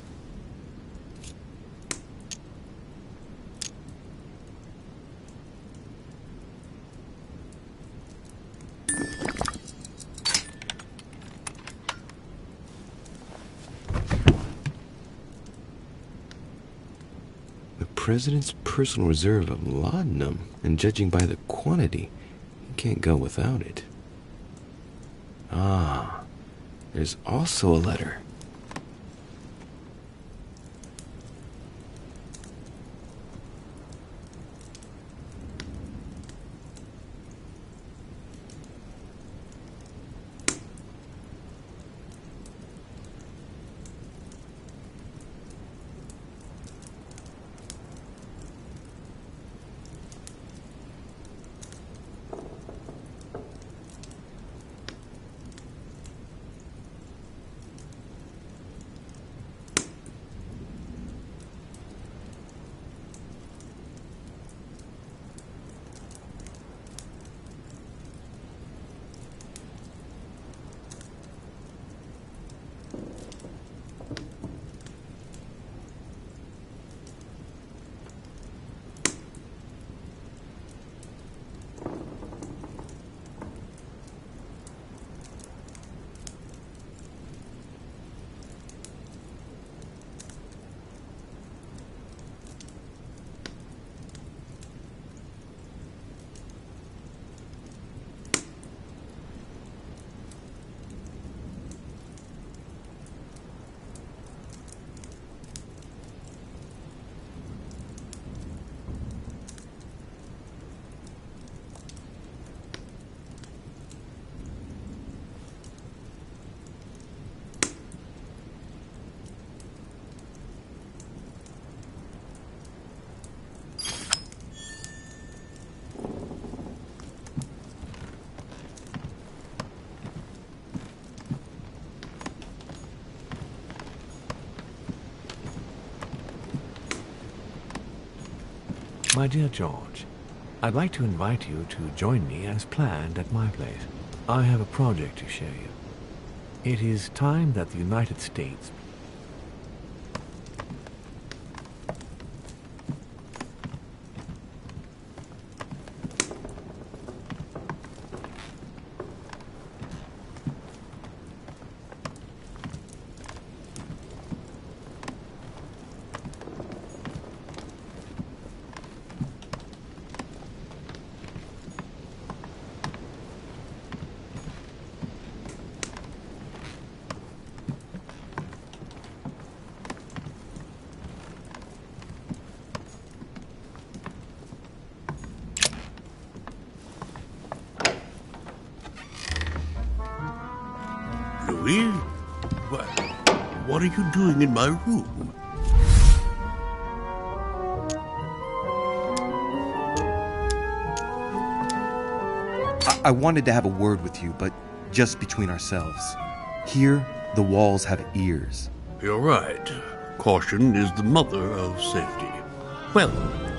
[SPEAKER 10] The president's personal reserve of laudanum, and judging by the quantity, he can't go without it. Ah, there's also a letter.
[SPEAKER 1] My dear George, I'd like to invite you to join me as planned at my place. I have a project to show you. It is time that the United States...
[SPEAKER 8] Louis? What are you doing in my room?
[SPEAKER 9] I wanted to have a word with you, but just between ourselves. Here, the walls have ears.
[SPEAKER 8] You're right. Caution is the mother of safety. Well,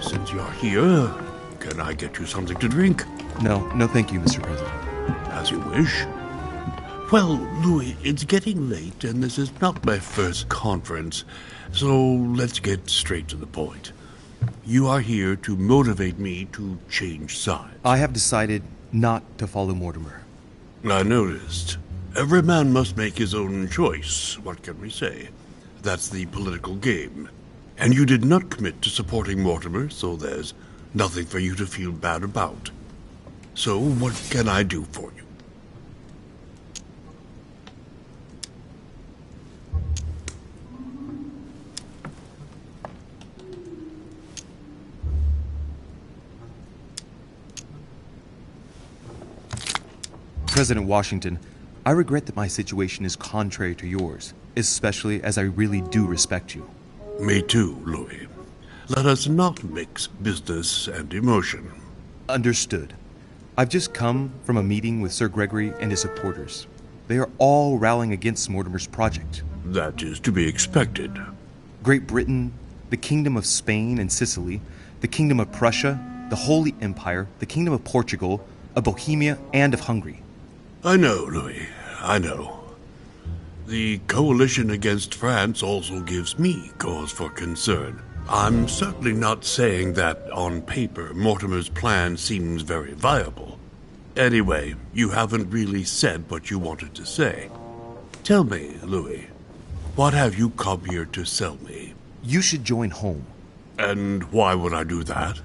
[SPEAKER 8] since you're here, can I get you something to drink?
[SPEAKER 9] No, thank you, Mr. President.
[SPEAKER 8] As you wish. Well, Louis, it's getting late, and this is not my first conference, so let's get straight to the point. You are here to motivate me to change sides.
[SPEAKER 9] I have decided not to follow Mortimer.
[SPEAKER 8] I noticed. Every man must make his own choice. What can we say? That's the political game. And you did not commit to supporting Mortimer, so there's nothing for you to feel bad about. So, what can I do for you?
[SPEAKER 9] President Washington, I regret that my situation is contrary to yours, especially as I really do respect you.
[SPEAKER 8] Me too, Louis. Let us not mix business and emotion.
[SPEAKER 9] Understood. I've just come from a meeting with Sir Gregory and his supporters. They are all rallying against Mortimer's project.
[SPEAKER 8] That is to be expected.
[SPEAKER 9] Great Britain, the Kingdom of Spain and Sicily, the Kingdom of Prussia, the Holy Empire, the Kingdom of Portugal, of Bohemia, and of Hungary.
[SPEAKER 8] I know, Louis. I know. The coalition against France also gives me cause for concern. I'm certainly not saying that, on paper, Mortimer's plan seems very viable. Anyway, you haven't really said what you wanted to say. Tell me, Louis, what have you come here to sell me?
[SPEAKER 9] You should join home.
[SPEAKER 8] And why would I do that?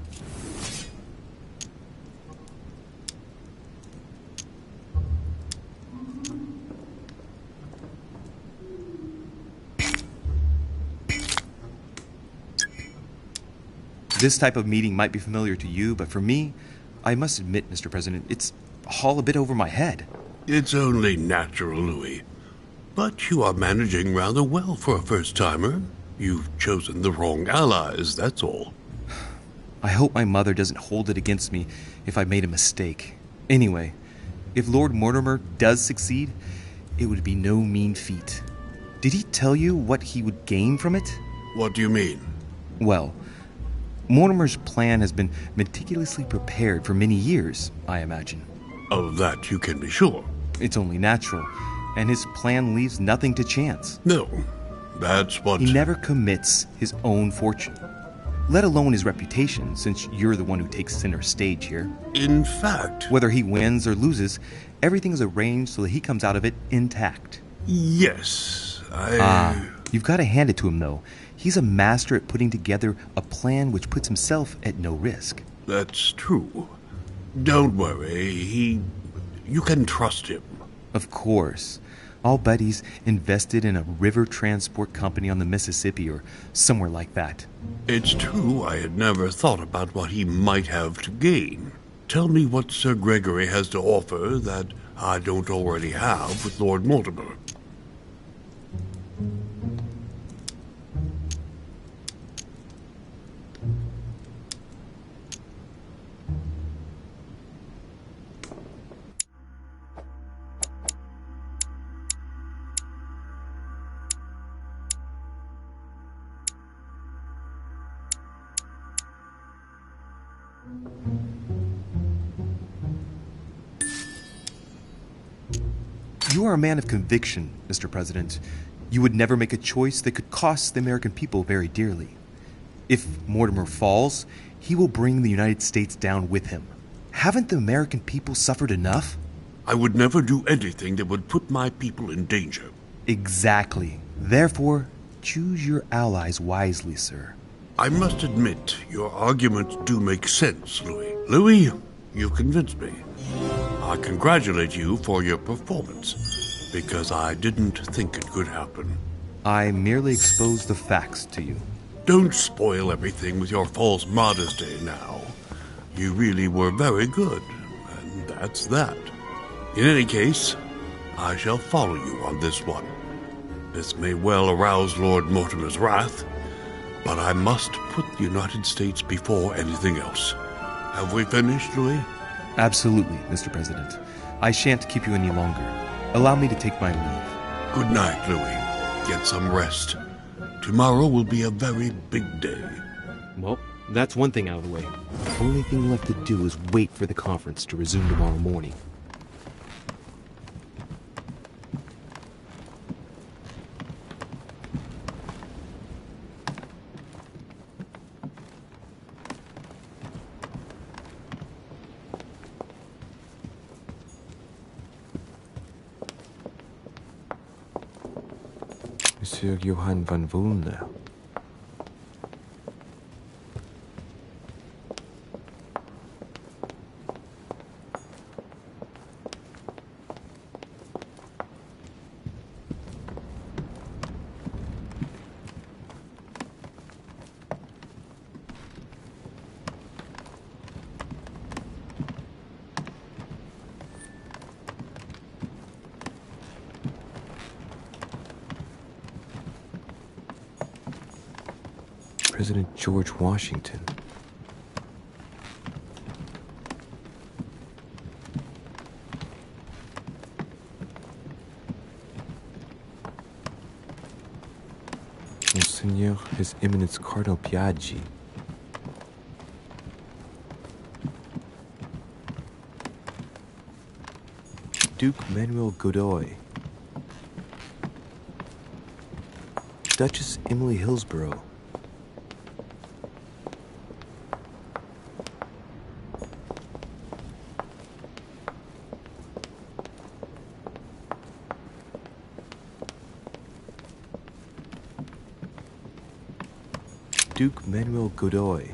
[SPEAKER 9] This type of meeting might be familiar to you, but for me, I must admit, Mr. President, it's all a bit over my head.
[SPEAKER 8] It's only natural, Louis. But you are managing rather well for a first-timer. You've chosen the wrong allies, that's all.
[SPEAKER 9] I hope my mother doesn't hold it against me if I made a mistake. Anyway, if Lord Mortimer does succeed, it would be no mean feat. Did he tell you what he would gain from it?
[SPEAKER 8] What do you mean?
[SPEAKER 9] Well, Mortimer's plan has been meticulously prepared for many years, I imagine.
[SPEAKER 8] Of that you can be sure.
[SPEAKER 9] It's only natural, and his plan leaves nothing to chance.
[SPEAKER 8] No, that's what...
[SPEAKER 9] He never commits his own fortune, let alone his reputation, since you're the one who takes center stage here.
[SPEAKER 8] In fact...
[SPEAKER 9] Whether he wins or loses, everything is arranged so that he comes out of it intact.
[SPEAKER 8] Yes,
[SPEAKER 9] You've got to hand it to him, though. He's a master at putting together a plan which puts himself at no risk.
[SPEAKER 8] That's true. Don't worry, you can trust him.
[SPEAKER 9] Of course. I'll bet he's invested in a river transport company on the Mississippi or somewhere like that.
[SPEAKER 8] It's true I had never thought about what he might have to gain. Tell me what Sir Gregory has to offer that I don't already have with Lord Mortimer.
[SPEAKER 9] You are a man of conviction, Mr. President. You would never make a choice that could cost the American people very dearly. If Mortimer falls, he will bring the United States down with him. Haven't the American people suffered enough?
[SPEAKER 8] I would never do anything that would put my people in danger.
[SPEAKER 9] Exactly. Therefore, choose your allies wisely, sir.
[SPEAKER 8] I must admit, your arguments do make sense, Louis. Louis, you've convinced me. I congratulate you for your performance, because I didn't think it could happen.
[SPEAKER 9] I merely exposed the facts to you.
[SPEAKER 8] Don't spoil everything with your false modesty now. You really were very good, and that's that. In any case, I shall follow you on this one. This may well arouse Lord Mortimer's wrath, but I must put the United States before anything else. Have we finished, Louis?
[SPEAKER 9] Absolutely, Mr. President. I shan't keep you any longer. Allow me to take my leave.
[SPEAKER 8] Good night, Louis. Get some rest. Tomorrow will be a very big day.
[SPEAKER 10] Well, that's one thing out of the way. The only thing left to do is wait for the conference to resume tomorrow morning. Monsieur Johann van Vulner. President George Washington. Monseigneur His Eminence Cardinal Piaggi. Duke Manuel Godoy. Duchess Emily Hillsborough. Duke Manuel Godoy.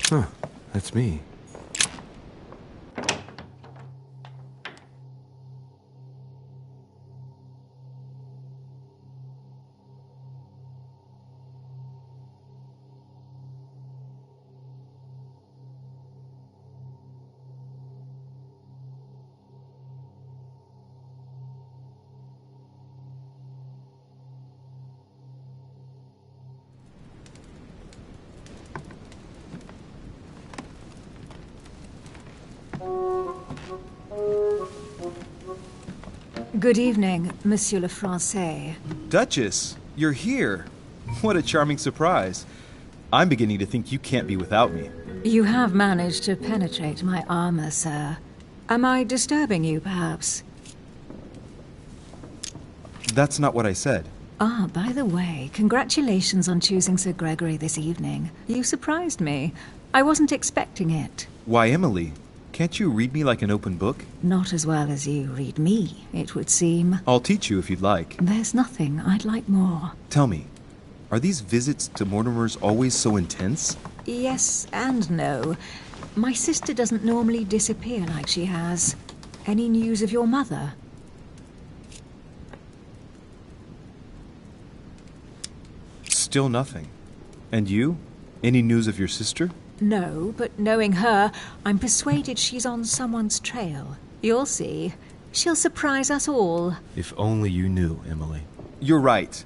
[SPEAKER 10] Huh, that's me.
[SPEAKER 3] Good evening, Monsieur le Français.
[SPEAKER 13] Duchess, you're here. What a charming surprise. I'm beginning to think you can't be without me.
[SPEAKER 3] You have managed to penetrate my armor, sir. Am I disturbing you, perhaps?
[SPEAKER 13] That's not what I said.
[SPEAKER 3] Ah, by the way, congratulations on choosing Sir Gregory this evening. You surprised me. I wasn't expecting it.
[SPEAKER 13] Why, Emily? Can't you read me like an open book?
[SPEAKER 3] Not as well as you read me, it would seem.
[SPEAKER 13] I'll teach you if you'd like.
[SPEAKER 3] There's nothing I'd like more.
[SPEAKER 13] Tell me, are these visits to Mortimer's always so intense?
[SPEAKER 3] Yes and no. My sister doesn't normally disappear like she has. Any news of your mother?
[SPEAKER 13] Still nothing. And you? Any news of your sister?
[SPEAKER 3] No, but knowing her, I'm persuaded she's on someone's trail. You'll see. She'll surprise us all.
[SPEAKER 13] If only you knew, Emily. You're right.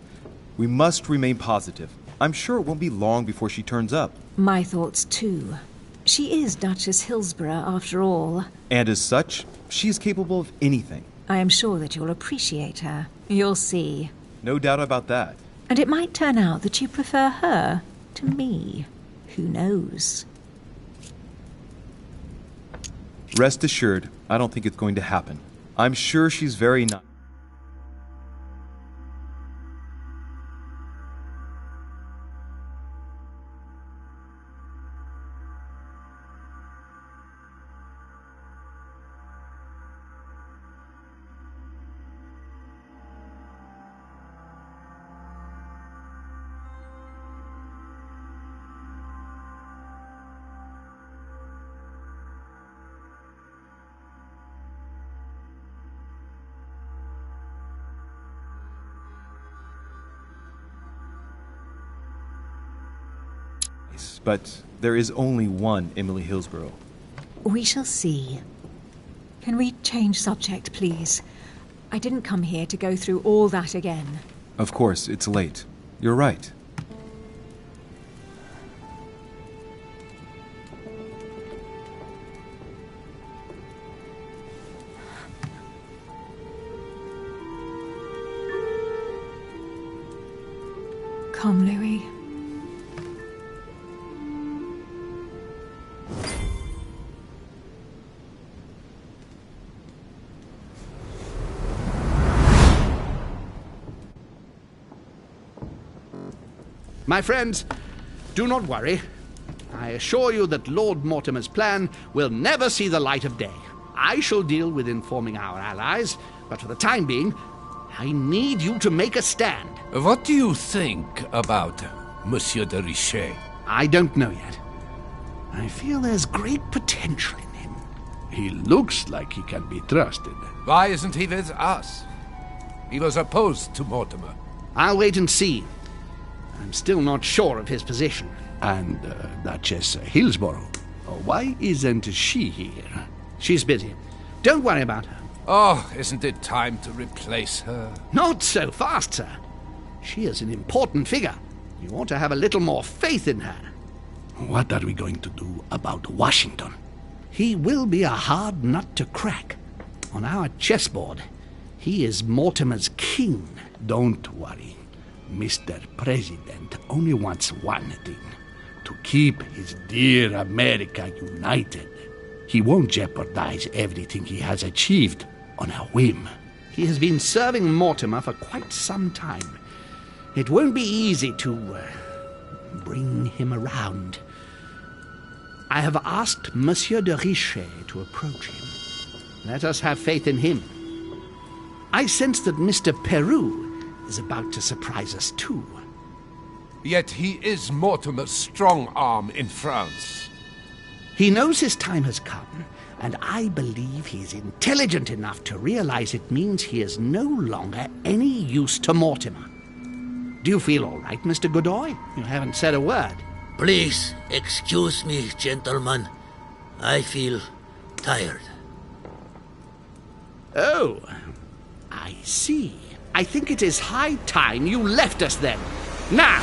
[SPEAKER 13] We must remain positive. I'm sure it won't be long before she turns up.
[SPEAKER 3] My thoughts, too. She is Duchess Hillsborough, after all.
[SPEAKER 13] And as such, she is capable of anything.
[SPEAKER 3] I am sure that you'll appreciate her. You'll see.
[SPEAKER 13] No doubt about that.
[SPEAKER 3] And it might turn out that you prefer her to me. Who knows?
[SPEAKER 13] Rest assured, I don't think it's going to happen. I'm sure she's very nice. But there is only one Emily Hillsborough.
[SPEAKER 3] We shall see. Can we change subject, please? I didn't come here to go through all that again.
[SPEAKER 13] Of course, it's late. You're right.
[SPEAKER 3] Come, Louis.
[SPEAKER 7] My friends, do not worry. I assure you that Lord Mortimer's plan will never see the light of day. I shall deal with informing our allies, but for the time being, I need you to make a stand.
[SPEAKER 4] What do you think about Monsieur de Richet?
[SPEAKER 7] I don't know yet. I feel there's great potential in him. He looks like he can be trusted.
[SPEAKER 4] Why isn't he with us? He was opposed to Mortimer.
[SPEAKER 7] I'll wait and see. I'm still not sure of his position. And Duchess Hillsborough, why isn't she here? She's busy. Don't worry about her.
[SPEAKER 4] Oh, isn't it time to replace her?
[SPEAKER 7] Not so fast, sir. She is an important figure. You ought to have a little more faith in her. What are we going to do about Washington? He will be a hard nut to crack. On our chessboard, he is Mortimer's king. Don't worry. Mr. President only wants one thing: to keep his dear America united. He won't jeopardize everything he has achieved on a whim. He has been serving Mortimer for quite some time. It won't be easy to bring him around. I have asked Monsieur de Richet to approach him. Let us have faith in him. I sense that Mr. Peru is about to surprise us too.
[SPEAKER 4] Yet he is Mortimer's strong arm in France.
[SPEAKER 7] He knows his time has come, and I believe he's intelligent enough to realize it means he is no longer any use to Mortimer. Do you feel all right, Mr. Godoy? You haven't said a word.
[SPEAKER 2] Please, excuse me, gentlemen. I feel tired.
[SPEAKER 7] Oh, I see. I think it is high time you left us then. Now!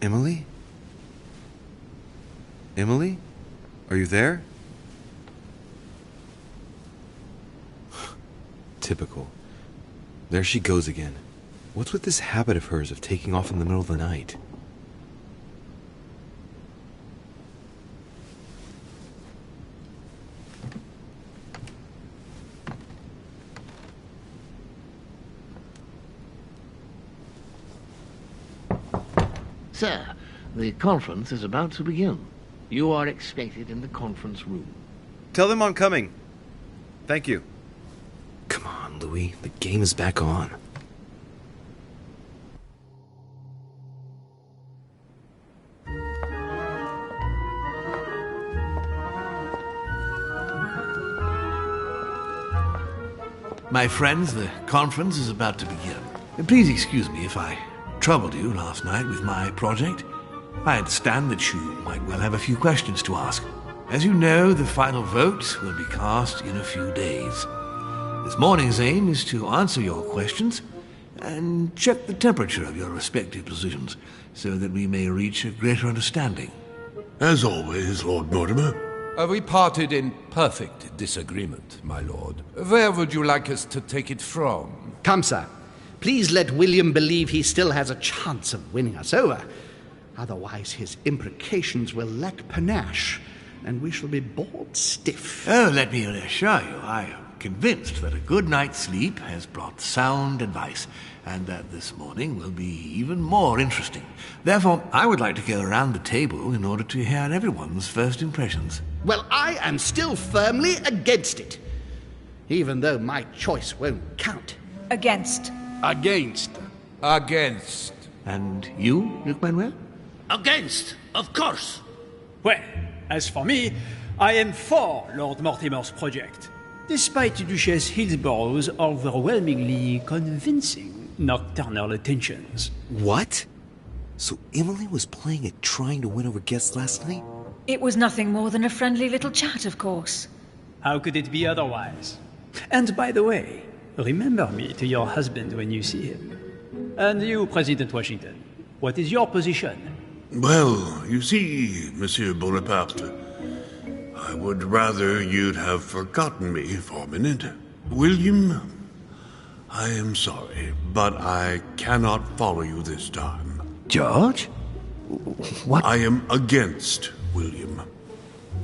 [SPEAKER 9] Emily? Emily? Are you there?
[SPEAKER 10] Typical. There she goes again. What's with this habit of hers of taking off in the middle of the night?
[SPEAKER 1] Sir, the conference is about to begin. You are expected in the conference room.
[SPEAKER 9] Tell them I'm coming. Thank you.
[SPEAKER 10] Come on, Louis. The game is back on.
[SPEAKER 1] My friends, the conference is about to begin. Please excuse me if I troubled you last night with my project. I understand that you might well have a few questions to ask. As you know, the final vote will be cast in a few days. This morning's aim is to answer your questions and check the temperature of your respective positions so that we may reach a greater understanding.
[SPEAKER 8] As always, Lord Mortimer.
[SPEAKER 4] We parted in perfect disagreement, my lord. Where would you like us to take it from?
[SPEAKER 7] Come, sir. Please let William believe he still has a chance of winning us over. Otherwise, his imprecations will lack panache, and we shall be bored stiff.
[SPEAKER 1] Oh, let me reassure you, I am convinced that a good night's sleep has brought sound advice, and that this morning will be even more interesting. Therefore, I would like to go around the table in order to hear everyone's first impressions.
[SPEAKER 7] Well, I am still firmly against it, even though my choice won't count.
[SPEAKER 3] Against.
[SPEAKER 7] Against.
[SPEAKER 4] Against.
[SPEAKER 1] And you, Luc Manuel?
[SPEAKER 11] Against, of course.
[SPEAKER 14] Well, as for me, I am for Lord Mortimer's project, despite Duchess Hillsborough's overwhelmingly convincing nocturnal attentions.
[SPEAKER 10] What? So Emily was playing at trying to win over guests last night?
[SPEAKER 3] It was nothing more than a friendly little chat, of course.
[SPEAKER 14] How could it be otherwise? And by the way, remember me to your husband when you see him. And you, President Washington, what is your position?
[SPEAKER 8] Well, you see, Monsieur Bonaparte, I would rather you'd have forgotten me for a minute. William, I am sorry, but I cannot follow you this time.
[SPEAKER 1] George? What?
[SPEAKER 8] I am against William.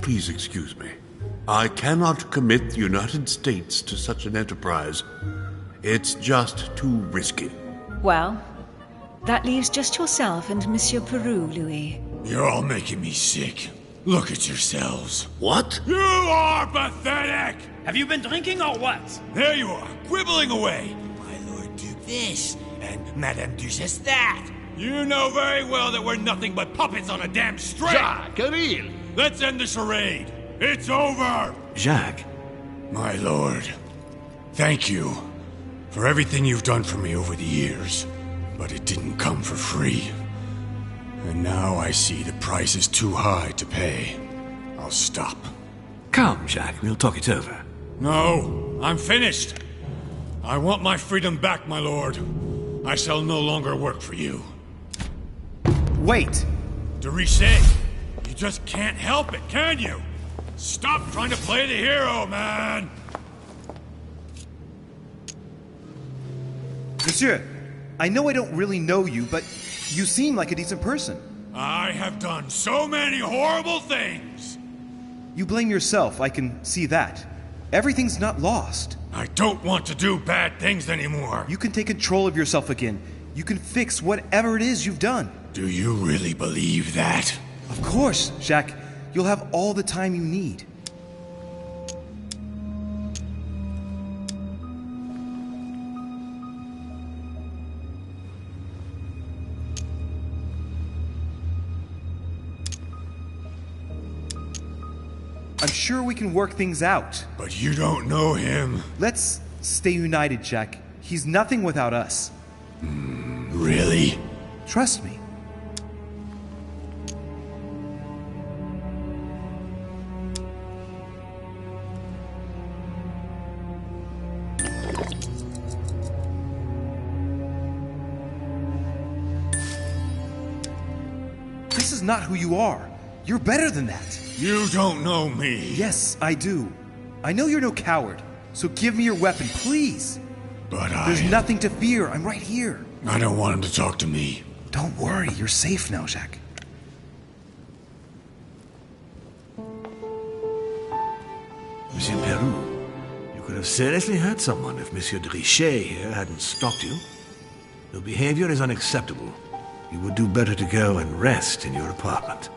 [SPEAKER 8] Please excuse me. I cannot commit the United States to such an enterprise. It's just too risky.
[SPEAKER 3] Well, that leaves just yourself and Monsieur Peru, Louis.
[SPEAKER 5] You're all making me sick. Look at yourselves.
[SPEAKER 11] What?
[SPEAKER 5] You are pathetic!
[SPEAKER 14] Have you been drinking or what?
[SPEAKER 5] There you are, quibbling away. My Lord Duke this, and Madame Duchess that. You know very well that we're nothing but puppets on a damn string.
[SPEAKER 7] Jacques, Camille.
[SPEAKER 5] Let's end the charade. It's over.
[SPEAKER 1] Jacques?
[SPEAKER 5] My lord, thank you for everything you've done for me over the years. But it didn't come for free. And now I see the price is too high to pay. I'll stop.
[SPEAKER 1] Come, Jacques, we'll talk it over.
[SPEAKER 5] No, I'm finished. I want my freedom back, my lord. I shall no longer work for you.
[SPEAKER 9] Wait!
[SPEAKER 5] De Richet, you just can't help it, can you? Stop trying to play the hero, man!
[SPEAKER 9] Monsieur, I know I don't really know you, but you seem like a decent person.
[SPEAKER 5] I have done so many horrible things!
[SPEAKER 9] You blame yourself, I can see that. Everything's not lost.
[SPEAKER 5] I don't want to do bad things anymore.
[SPEAKER 9] You can take control of yourself again. You can fix whatever it is you've done.
[SPEAKER 5] Do you really believe that?
[SPEAKER 9] Of course, Jacques. You'll have all the time you need. I'm sure we can work things out.
[SPEAKER 5] But you don't know him.
[SPEAKER 9] Let's stay united, Jacques. He's nothing without us.
[SPEAKER 5] Really?
[SPEAKER 9] Trust me. This is not who you are. You're better than that.
[SPEAKER 5] You don't know me.
[SPEAKER 9] Yes, I do. I know you're no coward, so give me your weapon, please.
[SPEAKER 5] But
[SPEAKER 9] There's nothing to fear. I'm right here.
[SPEAKER 5] I don't want him to talk to me.
[SPEAKER 9] Don't worry. You're safe now, Jacques.
[SPEAKER 1] Monsieur Peru, you could have seriously hurt someone if Monsieur de Richet here hadn't stopped you. Your behavior is unacceptable. You would do better to go and rest in your apartment.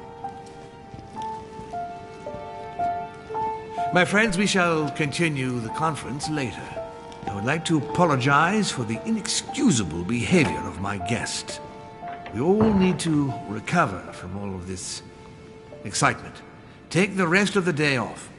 [SPEAKER 1] My friends, we shall continue the conference later. I would like to apologize for the inexcusable behavior of my guest. We all need to recover from all of this excitement. Take the rest of the day off.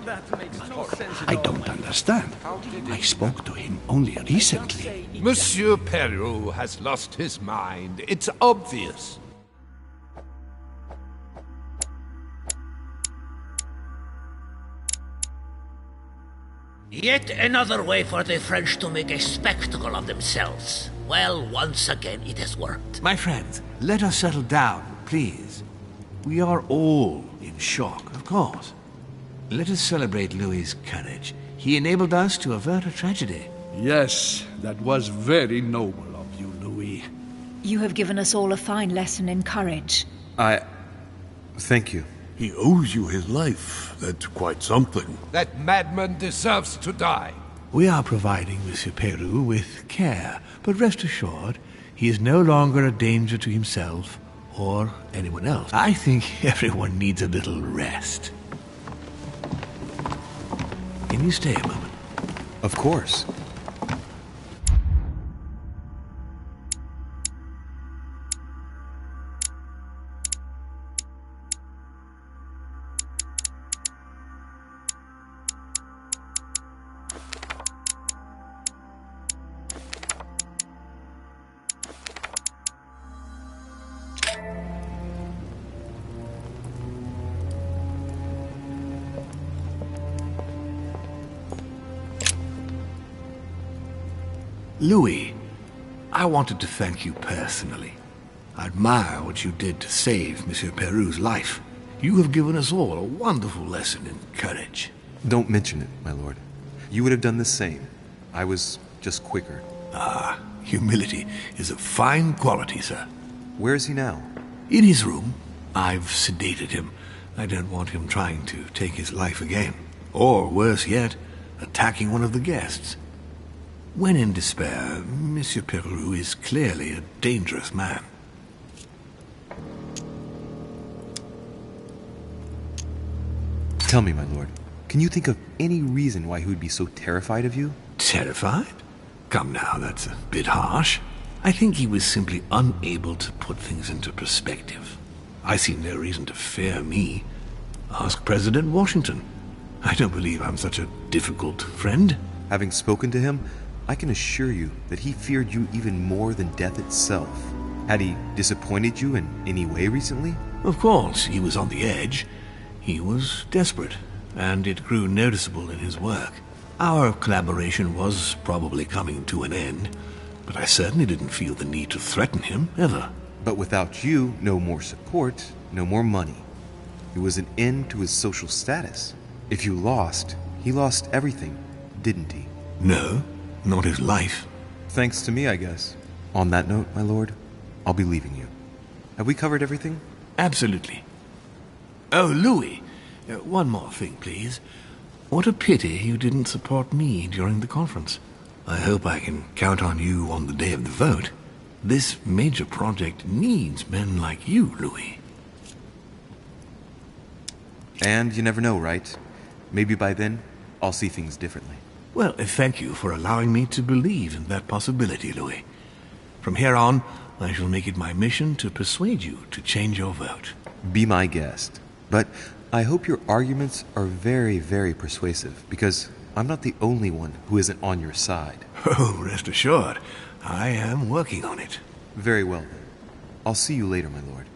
[SPEAKER 7] I don't understand. I spoke to him only recently.
[SPEAKER 4] Monsieur Peru has lost his mind. It's obvious.
[SPEAKER 2] Yet another way for the French to make a spectacle of themselves. Well, once again it has worked.
[SPEAKER 1] My friends, let us settle down, please. We are all in shock, of course. Let us celebrate Louis's courage. He enabled us to avert a tragedy.
[SPEAKER 7] Yes, that was very noble of you, Louis.
[SPEAKER 3] You have given us all a fine lesson in courage.
[SPEAKER 9] Thank you.
[SPEAKER 8] He owes you his life. That's quite something.
[SPEAKER 4] That madman deserves to die.
[SPEAKER 1] We are providing Monsieur Peru with care, but rest assured, he is no longer a danger to himself or anyone else. I think everyone needs a little rest. Can you stay a moment?
[SPEAKER 9] Of course.
[SPEAKER 1] Louis, I wanted to thank you personally. I admire what you did to save Monsieur Peru's life. You have given us all a wonderful lesson in courage.
[SPEAKER 9] Don't mention it, my lord. You would have done the same. I was just quicker.
[SPEAKER 1] Ah, humility is a fine quality, sir.
[SPEAKER 9] Where is he now?
[SPEAKER 1] In his room. I've sedated him. I don't want him trying to take his life again. Or, worse yet, attacking one of the guests. When in despair, Monsieur Peru is clearly a dangerous man.
[SPEAKER 9] Tell me, my lord, can you think of any reason why he would be so terrified of you?
[SPEAKER 1] Terrified? Come now, that's a bit harsh. I think he was simply unable to put things into perspective. I see no reason to fear me. Ask President Washington. I don't believe I'm such a difficult friend.
[SPEAKER 9] Having spoken to him, I can assure you that he feared you even more than death itself. Had he disappointed you in any way recently?
[SPEAKER 1] Of course, he was on the edge. He was desperate, and it grew noticeable in his work. Our collaboration was probably coming to an end, but I certainly didn't feel the need to threaten him, ever.
[SPEAKER 9] But without you, no more support, no more money. It was an end to his social status. If you lost, he lost everything, didn't he?
[SPEAKER 1] No. Not his life.
[SPEAKER 9] Thanks to me, I guess. On that note, my lord, I'll be leaving you. Have we covered everything?
[SPEAKER 1] Absolutely. Oh, Louis, one more thing, please. What a pity you didn't support me during the conference. I hope I can count on you on the day of the vote. This major project needs men like you, Louis.
[SPEAKER 9] And you never know, right? Maybe by then, I'll see things differently.
[SPEAKER 1] Well, thank you for allowing me to believe in that possibility, Louis. From here on, I shall make it my mission to persuade you to change your vote.
[SPEAKER 9] Be my guest. But I hope your arguments are very, very persuasive, because I'm not the only one who isn't on your side.
[SPEAKER 1] Oh, rest assured, I am working on it.
[SPEAKER 9] Very well, then. I'll see you later, my lord.